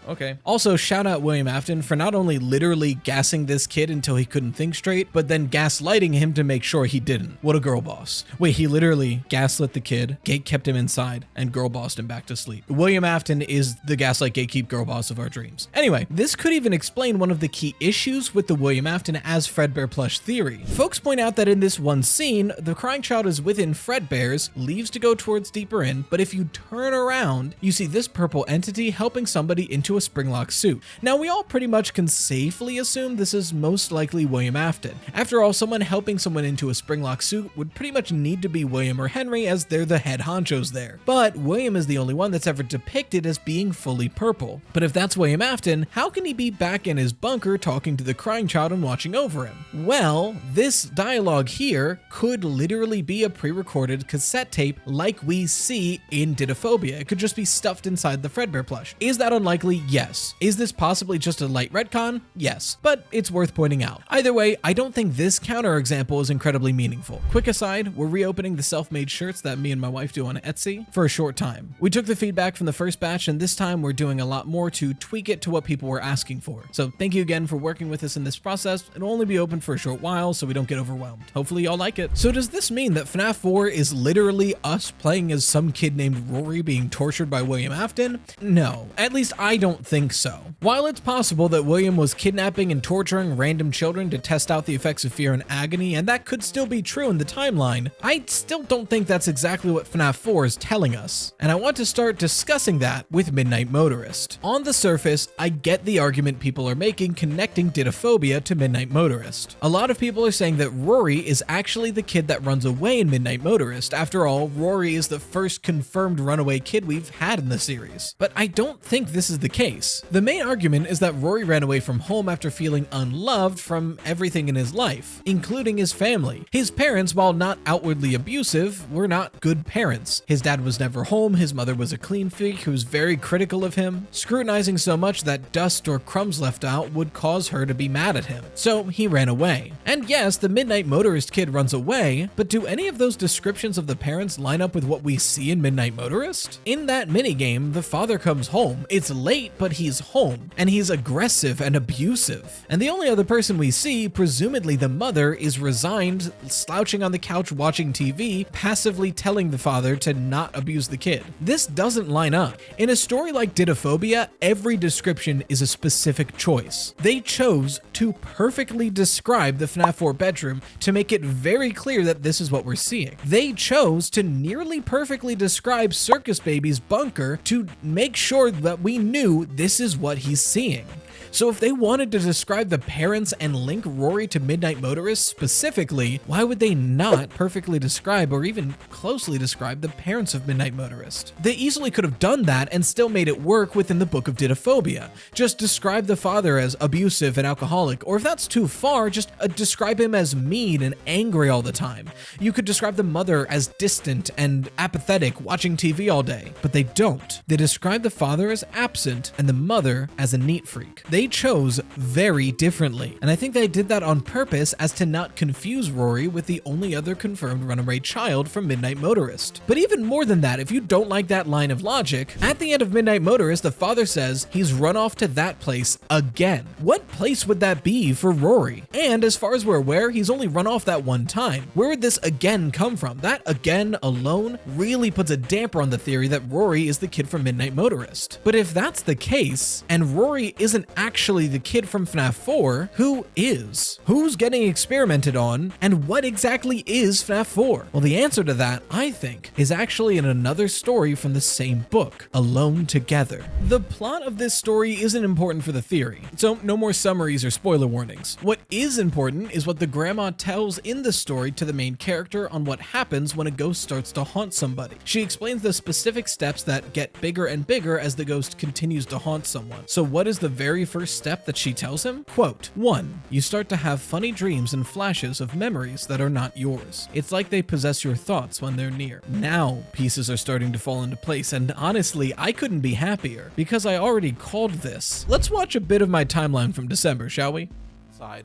Okay. Also, shout out William Afton for not only literally gassing this kid until he couldn't think straight, but then gaslighting him to make sure he didn't. What a girl boss. Wait, he literally gaslit the kid, gate kept him inside, and girl bossed him back to sleep. William Afton is the gaslight gatekeep girl boss of our dreams. Anyway, this could even explain one of the key issues with the William Afton as Fredbear plush theory. Folks point out that in this one scene, the crying child is within Fredbear's, leaves to go towards deeper in, but if you turn around, you see this purple entity helping somebody into a springlock suit. Now, we all pretty much can safely assume this is most likely William Afton. After all, someone helping someone into a springlock suit would pretty much need to be William or Henry, as they're the head honchos there. But William is the only one that's ever depicted as being fully purple. But if that's William Afton, how can he be back in his bunker talking to the crying child and watching over him? Well, this dialogue here could literally be a pre-recorded cassette tape like we see in Dittoaphobia. It could just be stuffed inside the Fredbear plush. Is that unlikely? Yes. Is this possibly just a light retcon? Yes, but it's worth pointing out. Either way, I don't think this counterexample is incredibly meaningful. Quick aside, we're reopening the self-made shirts that me and my wife do on Etsy for a short time. We took the feedback from the first batch, and this time we're doing a lot more to tweak it to what people were asking for. So thank you again for working with us in this process. It'll only be open for a short while, so we don't get overwhelmed. Hopefully y'all like it. So does this mean that FNAF 4 is literally us playing as some kid named Rory being tortured by William Afton? No, at least I don't think so. While it's possible that William was kidnapping and torturing random children to test out the effects of fear and agony, and that could still be true in the timeline, I still don't think that's exactly what FNAF 4 is telling us. And I want to start discussing that with Midnight Motorist. On the surface, I get the argument people are making connecting Dittoaphobia to Midnight Motorist. A lot of people are saying that Rory is actually the kid that runs away in Midnight Motorist. After all, Rory is the first confirmed runaway kid we've had in the series. But I don't think this is the case. The main argument is that Rory ran away from home after feeling unloved from everything in his life, including his family. His parents, while not outwardly abusive, were not good parents. His dad was never home, his mother was a clean freak who was very critical of him, scrutinizing so much that dust or crumbs left out would cause her to be mad at him. So he ran away. And yes, the Midnight Motorist kid runs away, but do any of those descriptions of the parents line up with what we see in Midnight Motorist? In that minigame, the father comes home. It's late, but he's home, and he's aggressive and abusive. And the only other person we see, presumably the mother, is resigned, slouching on the couch watching TV, passively telling the father to not abuse the kid. This doesn't line up. In a story like Dittoaphobia, every description is a specific choice. They chose to perfectly describe the FNAF 4 bedroom to make it very clear that this is what we're seeing. They chose to nearly perfectly describe Circus Baby's bunker to make sure that we knew this is what he's seeing. So if they wanted to describe the parents and link Rory to Midnight Motorist specifically, why would they not perfectly describe or even closely describe the parents of Midnight Motorist? They easily could have done that and still made it work within the book of Dittoaphobia. Just describe the father as abusive and alcoholic, or if that's too far, just describe him as mean and angry all the time. You could describe the mother as distant and apathetic, watching TV all day, but they don't. They describe the father as absent and the mother as a neat freak. They chose very differently, and I think they did that on purpose as to not confuse Rory with the only other confirmed runaway child from Midnight Motorist. But even more than that, if you don't like that line of logic, at the end of Midnight Motorist, the father says he's run off to that place again. What place would that be for Rory? And as far as we're aware, he's only run off that one time. Where would this again come from? That again alone really puts a damper on the theory that Rory is the kid from Midnight Motorist. But if that's the case, and Rory isn't actually the kid from FNAF 4, who is? Who's getting experimented on, and what exactly is FNAF 4? Well, the answer to that, I think, is actually in another story from the same book, Alone Together. The plot of this story isn't important for the theory, so no more summaries or spoiler warnings. What is important is what the grandma tells in the story to the main character on what happens when a ghost starts to haunt somebody. She explains the specific steps that get bigger and bigger as the ghost continues to haunt someone. So what is the very first step that she tells him? Quote, 1. You start to have funny dreams and flashes of memories that are not yours. It's like they possess your thoughts when they're near. Now pieces are starting to fall into place, and honestly, I couldn't be happier because I already called this. Let's watch a bit of my timeline from December, shall we?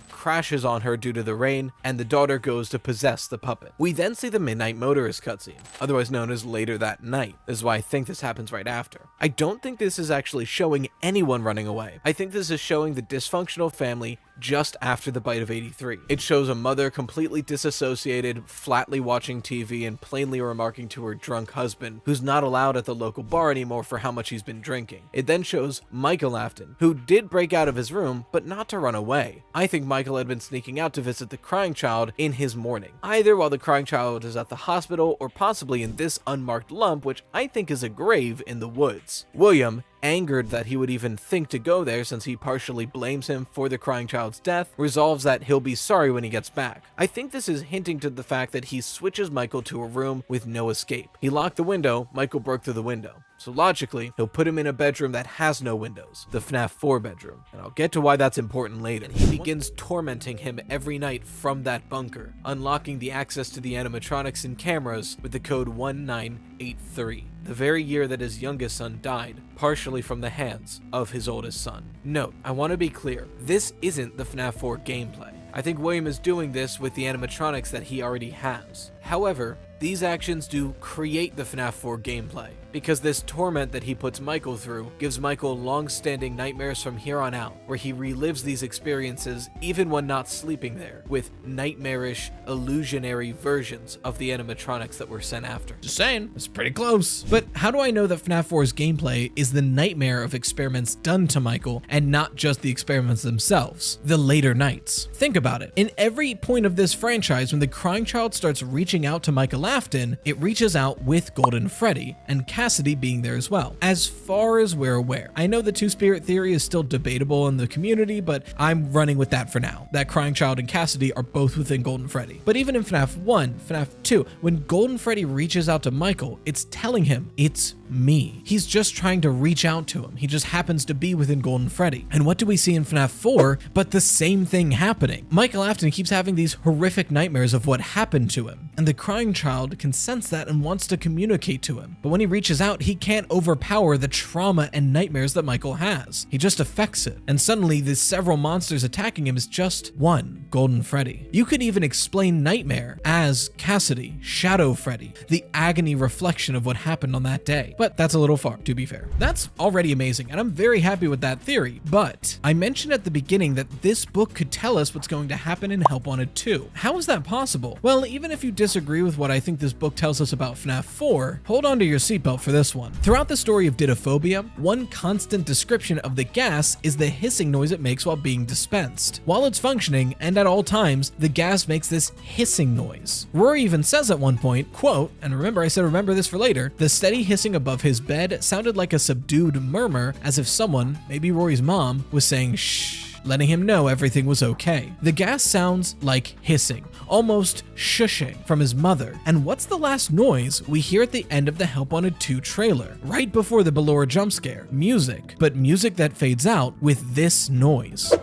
Crashes on her due to the rain, and the daughter goes to possess the puppet. We then see the Midnight Motorist cutscene, otherwise known as Later That Night. This is why I think this happens right after. I don't think this is actually showing anyone running away. I think this is showing the dysfunctional family just after the bite of 83. It shows a mother completely disassociated, flatly watching TV and plainly remarking to her drunk husband, who's not allowed at the local bar anymore for how much he's been drinking. It then shows Michael Afton, who did break out of his room, but not to run away. I think Michael had been sneaking out to visit the crying child in his morning, either while the crying child is at the hospital or possibly in this unmarked lump, which I think is a grave in the woods. William, angered that he would even think to go there since he partially blames him for the crying child's death, resolves that he'll be sorry when he gets back. I think this is hinting to the fact that he switches Michael to a room with no escape. He locked the window, Michael broke through the window. So logically, he'll put him in a bedroom that has no windows, the FNAF 4 bedroom. And I'll get to why that's important later. And he begins tormenting him every night from that bunker, unlocking the access to the animatronics and cameras with the code 1983. The very year that his youngest son died, partially from the hands of his oldest son. Note, I want to be clear, this isn't the FNAF 4 gameplay. I think William is doing this with the animatronics that he already has. However, these actions do create the FNAF 4 gameplay, because this torment that he puts Michael through gives Michael long-standing nightmares from here on out, where he relives these experiences even when not sleeping there, with nightmarish, illusionary versions of the animatronics that were sent after. Just saying, it's pretty close. But how do I know that FNAF 4's gameplay is the nightmare of experiments done to Michael and not just the experiments themselves, the later nights? Think about it. In every point of this franchise, when the crying child starts reaching out to Michael Afton, it reaches out with Golden Freddy, and Cassidy being there as well, as far as we're aware. I know the two-spirit theory is still debatable in the community, but I'm running with that for now. That crying child and Cassidy are both within Golden Freddy. But even in FNAF 1, FNAF 2, when Golden Freddy reaches out to Michael, it's telling him, it's me. He's just trying to reach out to him. He just happens to be within Golden Freddy. And what do we see in FNAF 4 but the same thing happening? Michael Afton keeps having these horrific nightmares of what happened to him, and the crying child can sense that and wants to communicate to him. But when he reaches glitches out, he can't overpower the trauma and nightmares that Michael has. He just affects it, and suddenly the several monsters attacking him is just one Golden Freddy. You could even explain Nightmare as Cassidy, Shadow Freddy, the agony reflection of what happened on that day. But that's a little far, to be fair. That's already amazing, and I'm very happy with that theory, but I mentioned at the beginning that this book could tell us what's going to happen in Help Wanted 2. How is that possible? Well, even if you disagree with what I think this book tells us about FNAF 4, hold on to your seatbelt for this one. Throughout the story of Dittoaphobia, one constant description of the gas is the hissing noise it makes while being dispensed. While it's functioning, and at all times, the gas makes this hissing noise. Rory even says at one point, quote, and remember I said remember this for later, the steady hissing above his bed sounded like a subdued murmur, as if someone, maybe Rory's mom, was saying shh, letting him know everything was okay. The gas sounds like hissing, almost shushing from his mother. And what's the last noise we hear at the end of the Help Wanted 2 trailer? Right before the Ballora jump scare. Music, but music that fades out with this noise.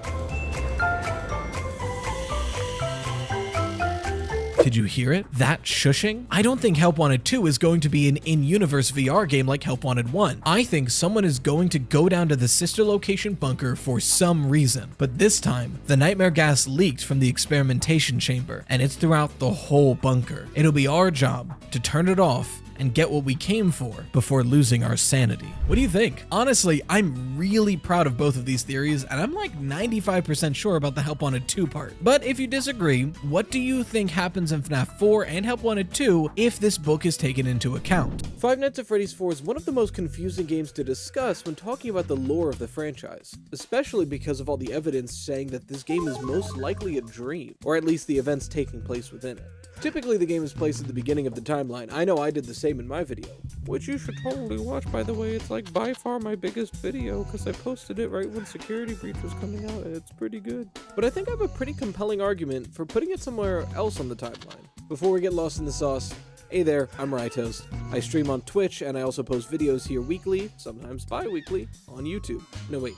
Did you hear it? That shushing? I don't think Help Wanted 2 is going to be an in-universe VR game like Help Wanted 1. I think someone is going to go down to the sister location bunker for some reason. But this time, the nightmare gas leaked from the experimentation chamber, and it's throughout the whole bunker. It'll be our job to turn it off and get what we came for before losing our sanity. What do you think? Honestly, I'm really proud of both of these theories, and I'm like 95% sure about the Help Wanted 2 part. But if you disagree, what do you think happens in FNAF 4 and Help Wanted 2 if this book is taken into account? Five Nights at Freddy's 4 is one of the most confusing games to discuss when talking about the lore of the franchise, especially because of all the evidence saying that this game is most likely a dream, or at least the events taking place within it. Typically, the game is placed at the beginning of the timeline. I know I did the same in my video, which you should totally watch, by the way. It's like by far my biggest video, because I posted it right when Security Breach was coming out, and it's pretty good. But I think I have a pretty compelling argument for putting it somewhere else on the timeline. Before we get lost in the sauce, hey there, I'm Rytoast. I stream on Twitch, and I also post videos here weekly, sometimes bi-weekly, on YouTube. No, wait.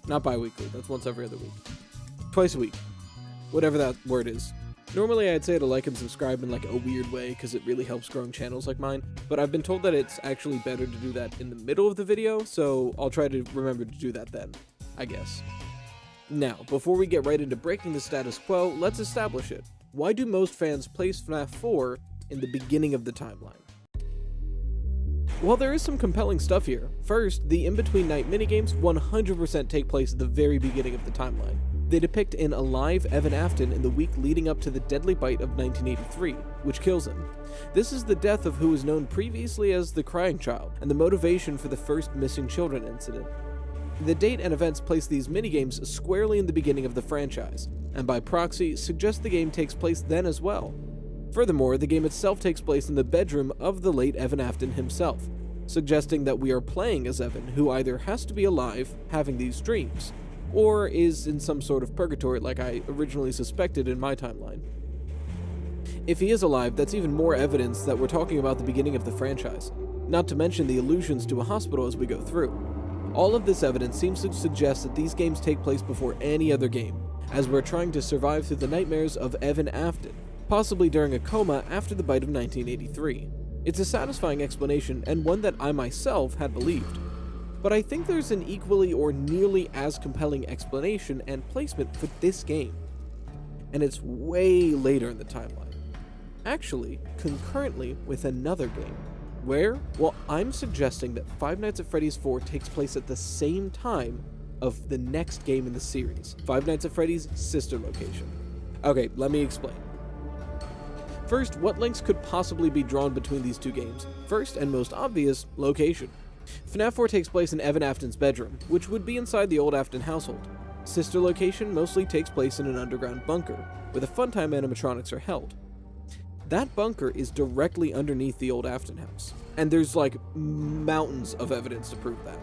Not bi-weekly, that's once every other week. Twice a week. Whatever that word is. Normally I'd say to like and subscribe in like a weird way because it really helps growing channels like mine, but I've been told that it's actually better to do that in the middle of the video, so I'll try to remember to do that then, I guess. Now, before we get right into breaking the status quo, let's establish it. Why do most fans place FNAF 4 in the beginning of the timeline? Well, there is some compelling stuff here. First, the in-between night minigames 100% take place at the very beginning of the timeline. They depict an alive Evan Afton in the week leading up to the deadly bite of 1983, which kills him. This is the death of who was known previously as the Crying Child, and the motivation for the first missing children incident. The date and events place these minigames squarely in the beginning of the franchise, and by proxy, suggest the game takes place then as well. Furthermore, the game itself takes place in the bedroom of the late Evan Afton himself, suggesting that we are playing as Evan, who either has to be alive, having these dreams, or is in some sort of purgatory like I originally suspected in my timeline. If he is alive, that's even more evidence that we're talking about the beginning of the franchise, not to mention the allusions to a hospital as we go through. All of this evidence seems to suggest that these games take place before any other game, as we're trying to survive through the nightmares of Evan Afton, possibly during a coma after the bite of 1983. It's a satisfying explanation, and one that I myself had believed. But I think there's an equally or nearly as compelling explanation and placement for this game. And it's way later in the timeline. Actually, concurrently with another game. Where? Well, I'm suggesting that Five Nights at Freddy's 4 takes place at the same time of the next game in the series, Five Nights at Freddy's sister location. Okay, let me explain. First, what links could possibly be drawn between these two games? First, and most obvious, location. FNAF 4 takes place in Evan Afton's bedroom, which would be inside the old Afton household. Sister location mostly takes place in an underground bunker, where the Funtime animatronics are held. That bunker is directly underneath the old Afton house, and there's like mountains of evidence to prove that.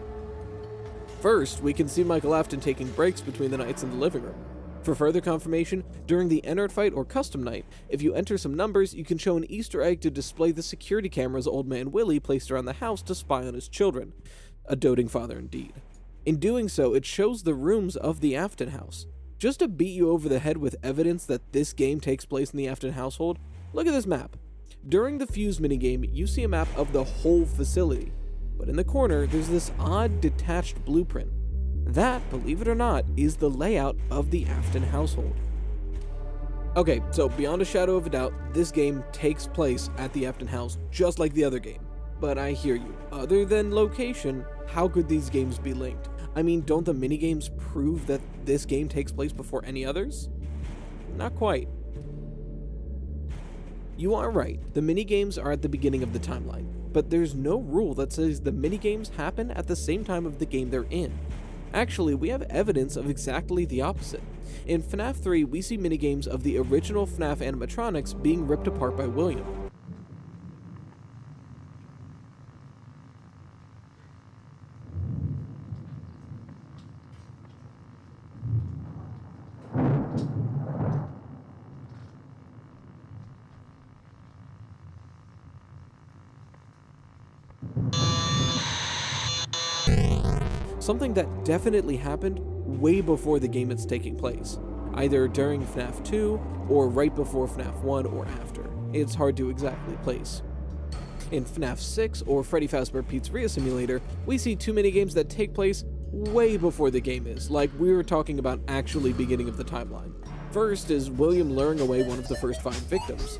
First, we can see Michael Afton taking breaks between the nights in the living room. For further confirmation, during the Ennard fight or custom night, if you enter some numbers, you can show an Easter egg to display the security cameras Old Man Willie placed around the house to spy on his children. A doting father indeed. In doing so, it shows the rooms of the Afton house. Just to beat you over the head with evidence that this game takes place in the Afton household, look at this map. During the Fuse minigame, you see a map of the whole facility, but in the corner, there's this odd detached blueprint. That, believe it or not, is the layout of the Afton household. Okay, so beyond a shadow of a doubt, this game takes place at the Afton house, just like the other game. But I hear you, other than location, how could these games be linked? I mean, don't the minigames prove that this game takes place before any others? Not quite. You are right, the minigames are at the beginning of the timeline, but there's no rule that says the minigames happen at the same time of the game they're in. Actually, we have evidence of exactly the opposite. In FNAF 3, we see minigames of the original FNAF animatronics being ripped apart by William. Something that definitely happened way before the game is taking place, either during FNAF 2 or right before FNAF 1 or after. It's hard to exactly place. In FNAF 6 or Freddy Fazbear Pizzeria Simulator, we see two minigames that take place way before the game is, like we were talking about actually beginning of the timeline. First is William luring away one of the first 5 victims.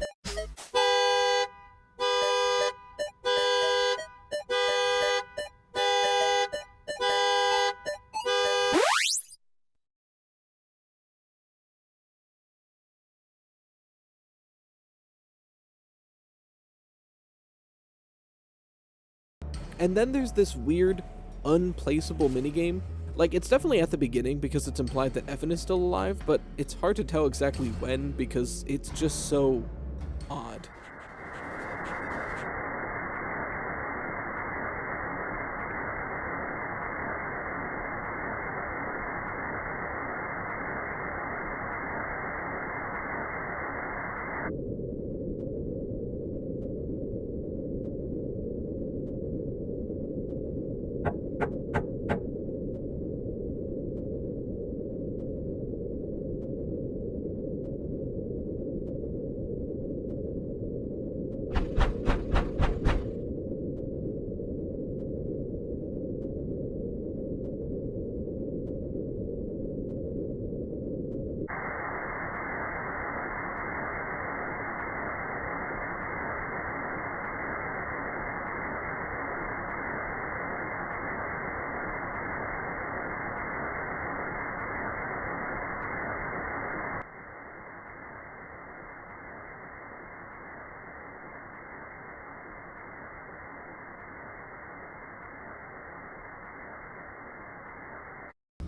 And then there's this weird, unplaceable minigame. Like, it's definitely at the beginning because it's implied that Afton is still alive, but it's hard to tell exactly when because it's just so odd.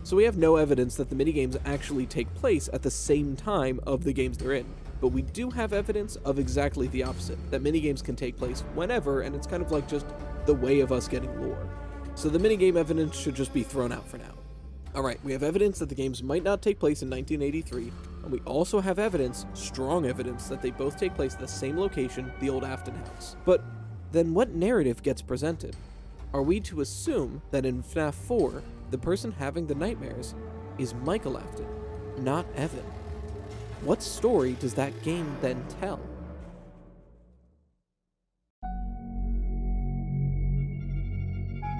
So we have no evidence that the minigames actually take place at the same time of the games they're in, but we do have evidence of exactly the opposite, that minigames can take place whenever, and it's kind of like just the way of us getting lore. So the minigame evidence should just be thrown out for now. Alright, we have evidence that the games might not take place in 1983, and we also have evidence, strong evidence, that they both take place at the same location, the old Afton house. But then what narrative gets presented? Are we to assume that in FNAF 4, the person having the nightmares is Michael Afton, not Evan? What story does that game then tell?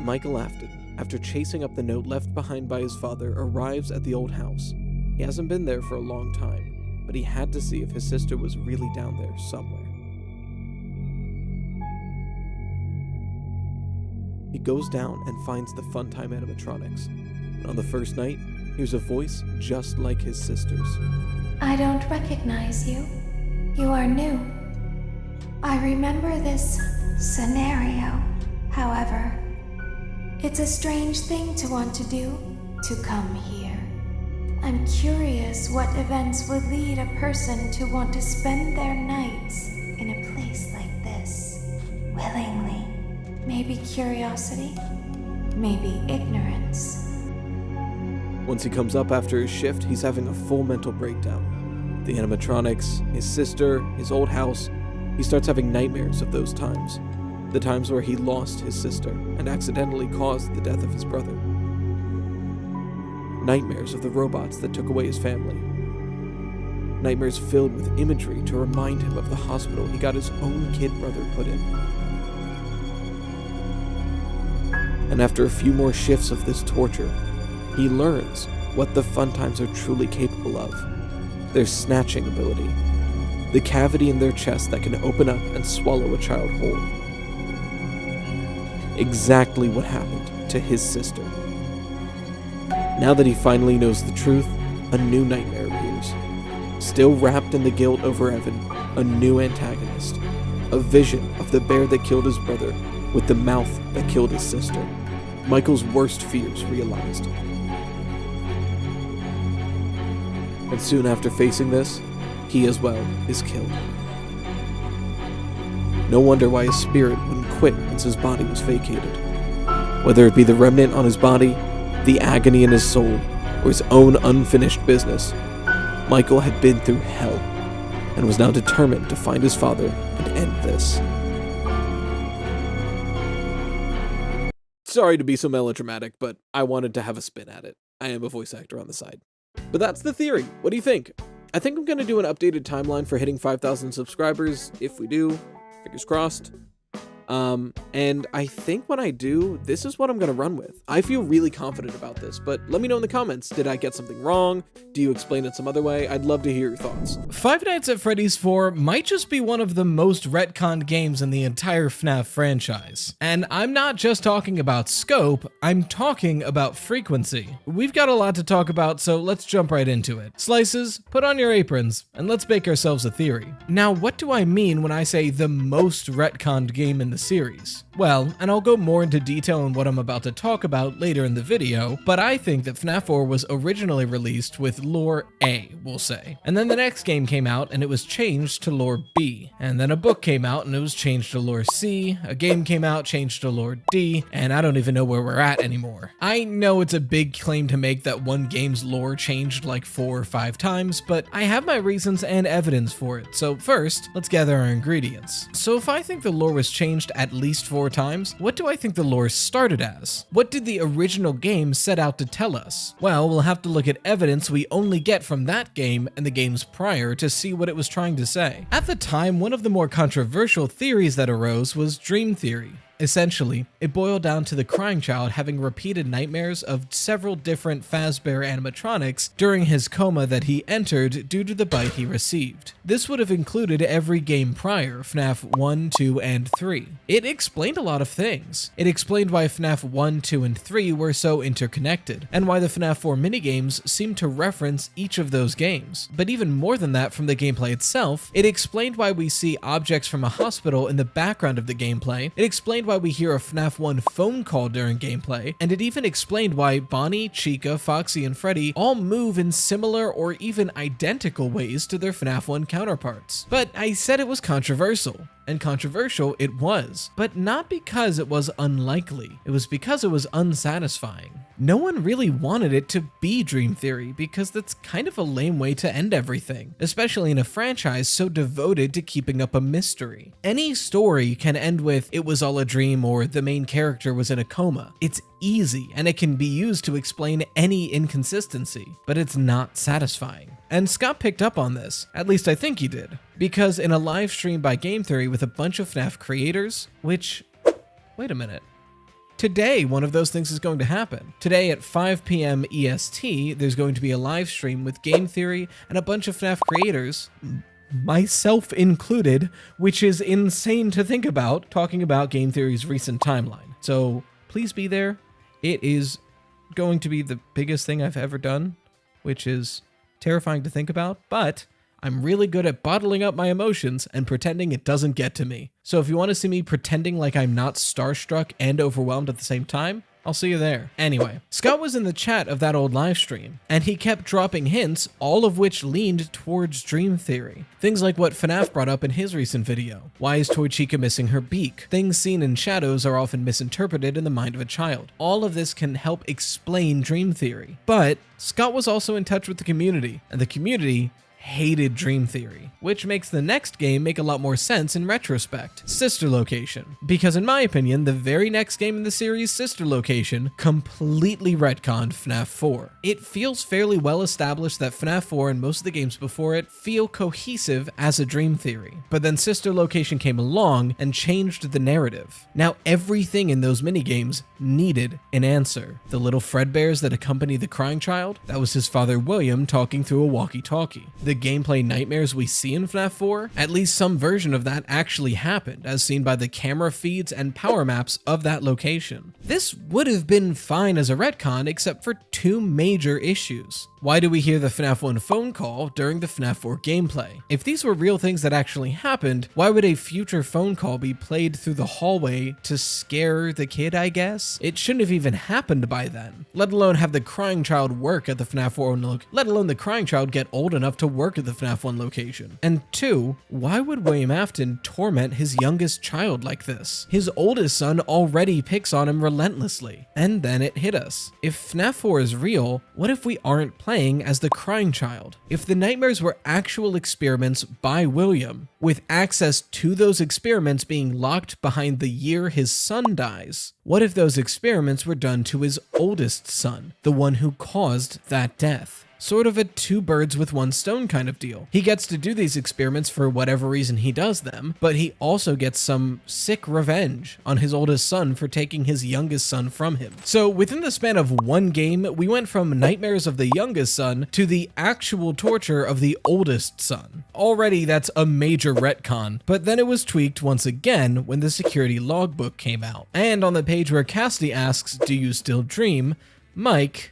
Michael Afton, after chasing up the note left behind by his father, arrives at the old house. He hasn't been there for a long time, but he had to see if his sister was really down there somewhere. He goes down and finds the Funtime animatronics. And on the first night, hears a voice just like his sister's. I don't recognize you. You are new. I remember this scenario, however. It's a strange thing to want to do, to come here. I'm curious what events would lead a person to want to spend their nights in a place like this, willingly. Maybe curiosity, maybe ignorance. Once he comes up after his shift, he's having a full mental breakdown. The animatronics, his sister, his old house, he starts having nightmares of those times. The times where he lost his sister and accidentally caused the death of his brother. Nightmares of the robots that took away his family. nightmares filled with imagery to remind him of the hospital he got his own kid brother put in. And after a few more shifts of this torture, he learns what the fun times are truly capable of: their snatching ability, the cavity in their chest that can open up and swallow a child whole. Exactly what happened to his sister. Now that he finally knows the truth, a new nightmare appears. Still wrapped in the guilt over Evan, a new antagonist. A vision of the bear that killed his brother with the mouth that killed his sister. Michael's worst fears realized. And soon after facing this, he as well is killed. No wonder why his spirit wouldn't quit once his body was vacated. Whether it be the remnant on his body, the agony in his soul, or his own unfinished business, Michael had been through hell and was now determined to find his father and end this. Sorry to be so melodramatic, but I wanted to have a spin at it. I am a voice actor on the side. But that's the theory. What do you think? I think I'm going to do an updated timeline for hitting 5,000 subscribers. If we do, fingers crossed. And I think when I do, this is what I'm going to run with. I feel really confident about this, but let me know in the comments. Did I get something wrong? Do you explain it some other way? I'd love to hear your thoughts. Five Nights at Freddy's 4 might just be one of the most retconned games in the entire FNAF franchise. And I'm not just talking about scope, I'm talking about frequency. We've got a lot to talk about, so let's jump right into it. Slices, put on your aprons, and let's bake ourselves a theory. Now, what do I mean when I say the most retconned game in the series? Well, and I'll go more into detail on what I'm about to talk about later in the video, but I think that FNAF 4 was originally released with Lore A, we'll say. And then the next game came out and it was changed to Lore B. And then a book came out and it was changed to Lore C. A game came out, changed to Lore D, and I don't even know where we're at anymore. I know it's a big claim to make that one game's lore changed like 4 or 5 times, but I have my reasons and evidence for it. So first, let's gather our ingredients. So if I think the lore was changed at least 4 times, what do I think the lore started as? What did the original game set out to tell us? Well, we'll have to look at evidence we only get from that game and the games prior to see what it was trying to say. At the time, one of the more controversial theories that arose was dream theory. Essentially, it boiled down to the crying child having repeated nightmares of several different Fazbear animatronics during his coma that he entered due to the bite he received. This would have included every game prior, FNAF 1, 2, and 3. It explained a lot of things. It explained why FNAF 1, 2, and 3 were so interconnected, and why the FNAF 4 minigames seemed to reference each of those games. But even more than that from the gameplay itself, it explained why we see objects from a hospital in the background of the gameplay. It explained why we hear a FNAF 1 phone call during gameplay, and it even explained why Bonnie, Chica, Foxy, and Freddy all move in similar or even identical ways to their FNAF 1 counterparts. But I said it was controversial. And controversial it was, but not because it was unlikely, it was because it was unsatisfying. No one really wanted it to be Dream Theory because that's kind of a lame way to end everything, especially in a franchise so devoted to keeping up a mystery. Any story can end with "it was all a dream" or "the main character was in a coma." It's easy and it can be used to explain any inconsistency, but it's not satisfying. And Scott picked up on this, at least I think he did, because in a live stream by Game Theory with a bunch of FNAF creators, which, wait a minute, today one of those things is going to happen. Today at 5 p.m. EST, there's going to be a live stream with Game Theory and a bunch of FNAF creators, myself included, which is insane to think about, talking about Game Theory's recent timeline. So please be there. It is going to be the biggest thing I've ever done, which is terrifying to think about, but I'm really good at bottling up my emotions and pretending it doesn't get to me. So if you want to see me pretending like I'm not starstruck and overwhelmed at the same time, I'll see you there. Anyway, Scott was in the chat of that old live stream, and he kept dropping hints, all of which leaned towards Dream Theory. Things like what FNAF brought up in his recent video. Why is Toy Chica missing her beak? Things seen in shadows are often misinterpreted in the mind of a child. All of this can help explain Dream Theory. But Scott was also in touch with the community, and the community hated Dream Theory, which makes the next game make a lot more sense in retrospect, Sister Location, because in my opinion, the very next game in the series, Sister Location, completely retconned FNAF 4. It feels fairly well established that FNAF 4 and most of the games before it feel cohesive as a Dream Theory, but then Sister Location came along and changed the narrative. Now everything in those minigames needed an answer. The little Fredbears that accompany the crying child, that was his father William talking through a walkie-talkie. The gameplay nightmares we see in FNAF 4, at least some version of that actually happened, as seen by the camera feeds and power maps of that location. This would have been fine as a retcon except for two major issues. Why do we hear the FNAF 1 phone call during the FNAF 4 gameplay? If these were real things that actually happened, why would a future phone call be played through the hallway to scare the kid, I guess? It shouldn't have even happened by then, let alone have the crying child work at the FNAF 4 let alone the crying child get old enough to work at the FNAF 1 location. And two, why would William Afton torment his youngest child like this? His oldest son already picks on him relentlessly. And then it hit us. If FNAF 4 is real, what if we aren't playing as the crying child? If the nightmares were actual experiments by William, with access to those experiments being locked behind the year his son dies, what if those experiments were done to his oldest son, the one who caused that death? Sort of a two birds with one stone kind of deal. He gets to do these experiments for whatever reason he does them, but he also gets some sick revenge on his oldest son for taking his youngest son from him. So within the span of one game, we went from nightmares of the youngest son to the actual torture of the oldest son. Already that's a major retcon, but then it was tweaked once again when the security logbook came out. And on the page where Cassidy asks, "Do you still dream?" Mike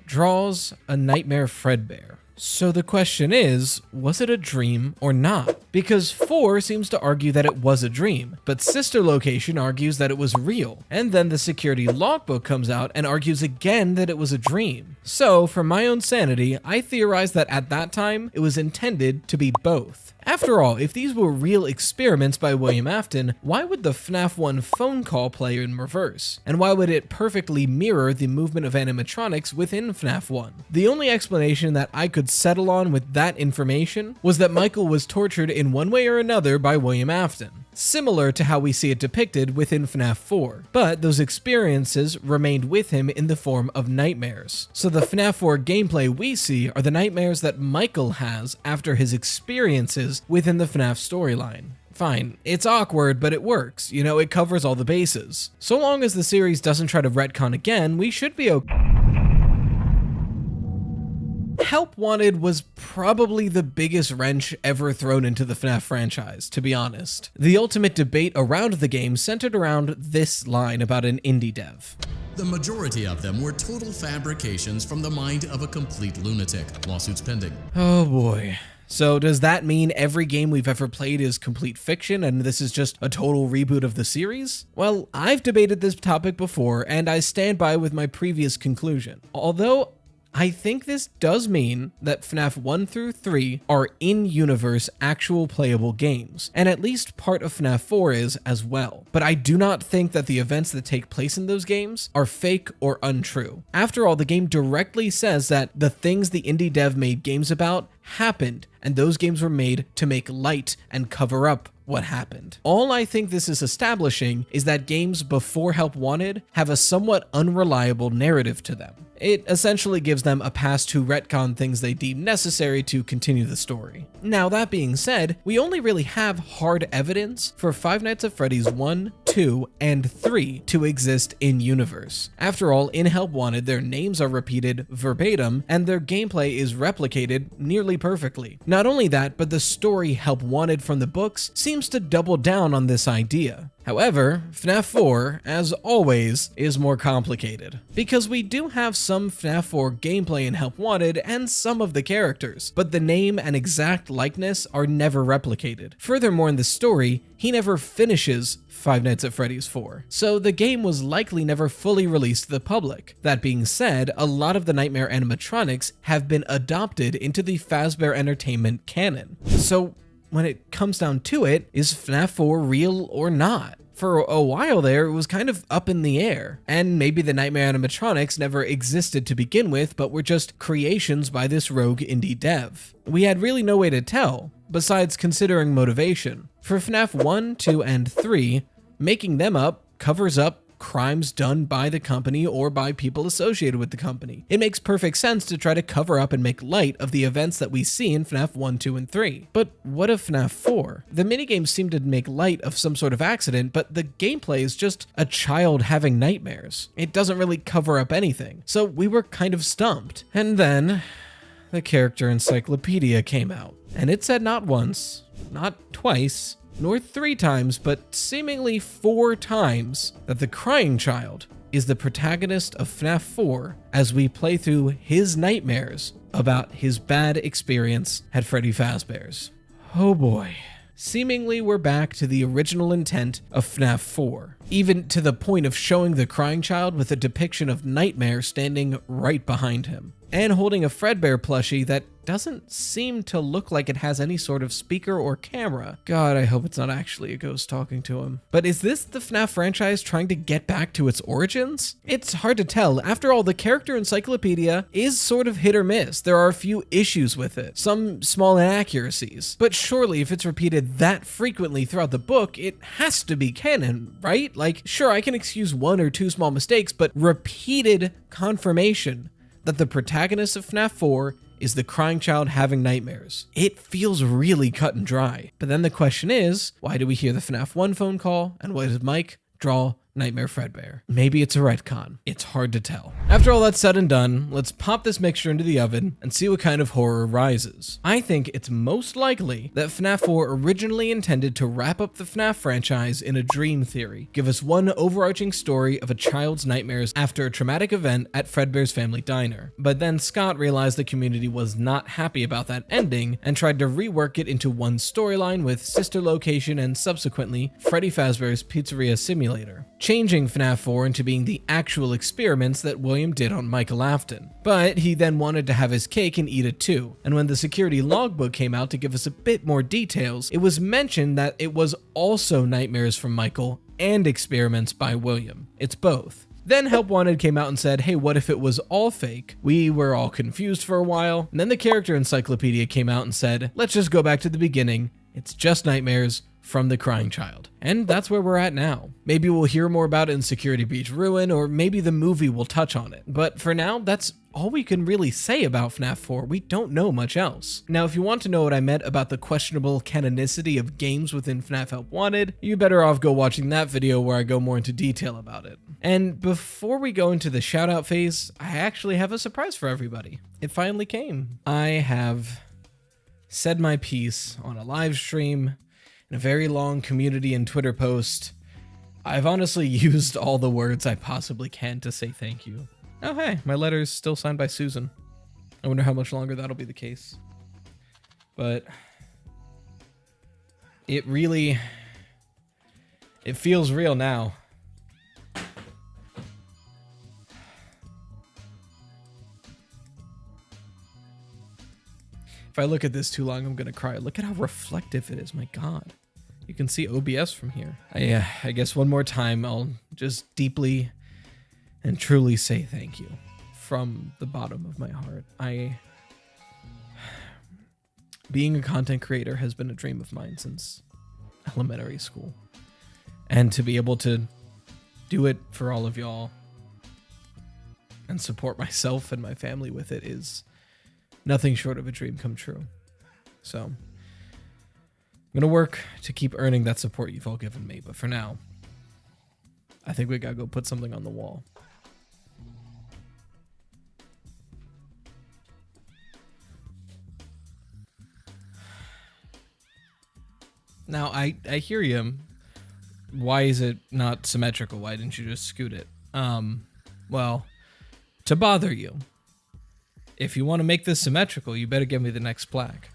draws a nightmare Fredbear. So the question is, was it a dream or not? Because 4 seems to argue that it was a dream, but Sister Location argues that it was real. And then the security logbook comes out and argues again that it was a dream. So for my own sanity, I theorize that at that time, it was intended to be both. After all, if these were real experiments by William Afton, why would the FNAF 1 phone call play in reverse? And why would it perfectly mirror the movement of animatronics within FNAF 1? The only explanation that I could settle on with that information was that Michael was tortured in one way or another by William Afton, similar to how we see it depicted within FNAF 4, but those experiences remained with him in the form of nightmares. So the FNAF 4 gameplay we see are the nightmares that Michael has after his experiences within the FNAF storyline. Fine, it's awkward, but it works. You know, it covers all the bases. So long as the series doesn't try to retcon again, we should be okay. Help Wanted was probably the biggest wrench ever thrown into the FNAF franchise, to be honest. The ultimate debate around the game centered around this line about an indie dev. The majority of them were total fabrications from the mind of a complete lunatic. Lawsuits pending. Oh boy. So does that mean every game we've ever played is complete fiction and this is just a total reboot of the series? Well, I've debated this topic before and I stand by with my previous conclusion. Although I think this does mean that FNAF 1 through 3 are in-universe actual playable games, and at least part of FNAF 4 is as well. But I do not think that the events that take place in those games are fake or untrue. After all, the game directly says that the things the indie dev made games about happened, and those games were made to make light and cover up what happened. All I think this is establishing is that games before Help Wanted have a somewhat unreliable narrative to them. It essentially gives them a pass to retcon things they deem necessary to continue the story. Now that being said, we only really have hard evidence for Five Nights at Freddy's 1, 2, and 3 to exist in universe. After all, in Help Wanted, their names are repeated verbatim and their gameplay is replicated nearly perfectly. Not only that, but the story Help Wanted from the books seems to double down on this idea. However, FNAF 4, as always, is more complicated, because we do have some FNAF 4 gameplay in Help Wanted and some of the characters, but the name and exact likeness are never replicated. Furthermore, in the story, he never finishes Five Nights at Freddy's 4, so the game was likely never fully released to the public. That being said, a lot of the nightmare animatronics have been adopted into the Fazbear Entertainment canon. So when it comes down to it, is FNAF 4 real or not? for a while there, it was kind of up in the air. And maybe the Nightmare animatronics never existed to begin with, but were just creations by this rogue indie dev. We had really no way to tell, besides considering motivation. For FNAF 1, 2, and 3, making them up covers up crimes done by the company or by people associated with the company. It makes perfect sense to try to cover up and make light of the events that we see in FNAF 1, 2, and 3. But what of FNAF 4? The minigames seem to make light of some sort of accident, but the gameplay is just a child having nightmares. It doesn't really cover up anything. So we were kind of stumped. And then the character encyclopedia came out. And it said not once, not twice, nor 3 times, but seemingly 4 times, that the crying child is the protagonist of FNAF 4 as we play through his nightmares about his bad experience at Freddy Fazbear's. Oh boy. Seemingly we're back to the original intent of FNAF 4, even to the point of showing the crying child with a depiction of Nightmare standing right behind him, and holding a Fredbear plushie that doesn't seem to look like it has any sort of speaker or camera. God, I hope it's not actually a ghost talking to him. But is this the FNAF franchise trying to get back to its origins? It's hard to tell. After all, the character encyclopedia is sort of hit or miss. There are a few issues with it, some small inaccuracies. But surely if it's repeated that frequently throughout the book, it has to be canon, right? Like, sure, I can excuse 1 or 2 small mistakes, but repeated confirmation that the protagonist of FNAF 4 is the crying child having nightmares. It feels really cut and dry. But then the question is, why do we hear the FNAF 1 phone call, and why does Mike draw Nightmare Fredbear? Maybe it's a retcon. It's hard to tell. After all that's said and done, let's pop this mixture into the oven and see what kind of horror rises. I think it's most likely that FNAF 4 originally intended to wrap up the FNAF franchise in a dream theory, give us one overarching story of a child's nightmares after a traumatic event at Fredbear's family diner. But then Scott realized the community was not happy about that ending and tried to rework it into one storyline with sister location and subsequently Freddy Fazbear's Pizzeria Simulator, changing FNAF 4 into being the actual experiments that William did on Michael Afton. But he then wanted to have his cake and eat it too, and when the security logbook came out to give us a bit more details, it was mentioned that it was also nightmares from Michael and experiments by William. It's both. Then Help Wanted came out and said, hey, what if it was all fake? We were all confused for a while, and then the character encyclopedia came out and said, let's just go back to the beginning. It's just nightmares from the crying child. And that's where we're at now. Maybe we'll hear more about it in Security Breach Ruin, or maybe the movie will touch on it. But for now, that's all we can really say about FNAF 4. We don't know much else. Now, if you want to know what I meant about the questionable canonicity of games within FNAF Help Wanted, you better off go watching that video where I go more into detail about it. And before we go into the shout out phase, I actually have a surprise for everybody. It finally came. I have said my piece on a live stream, in a very long community and Twitter post. I've honestly used all the words I possibly can to say thank you. Oh hey, my letter is still signed by Susan. I wonder how much longer that'll be the case. But it feels real now. If I look at this too long, I'm gonna cry. Look at how reflective it is, my God. You can see OBS from here. I guess one more time, I'll just deeply and truly say thank you from the bottom of my heart. Being a content creator has been a dream of mine since elementary school. And to be able to do it for all of y'all and support myself and my family with it is nothing short of a dream come true. So I'm gonna work to keep earning that support you've all given me, but for now, I think we gotta go put something on the wall. Now, I hear you. Why is it not symmetrical? Why didn't you just scoot it? Well, to bother you. If you want to make this symmetrical, you better give me the next plaque.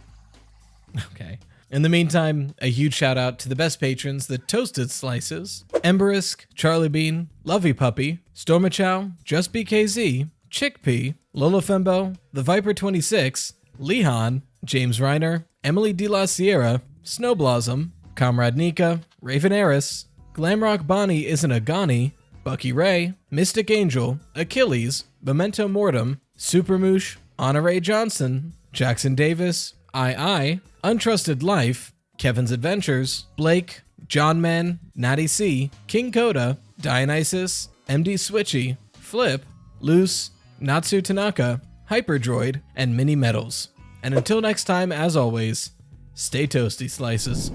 Okay. In the meantime, a huge shout out to the best patrons, the Toasted Slices, Emberisk, Charlie Bean, Lovey Puppy, Stormachow, Just BKZ, Chickpea, Lola Fembo, The Viper 26, Lehan, James Reiner, Emily De La Sierra, Snowblossom, Comrade Nika, Raven Eris, Glamrock Bonnie Isn't a Gonnie, Bucky Ray, Mystic Angel, Achilles, Memento Mortem, Supermoosh, Honore Johnson, Jackson Davis, I, Untrusted Life, Kevin's Adventures, Blake, John Man, Natty C, King Coda, Dionysus, MD Switchy, Flip, Loose, Natsu Tanaka, Hyperdroid, and Mini Metals. And until next time, as always, stay toasty, slices.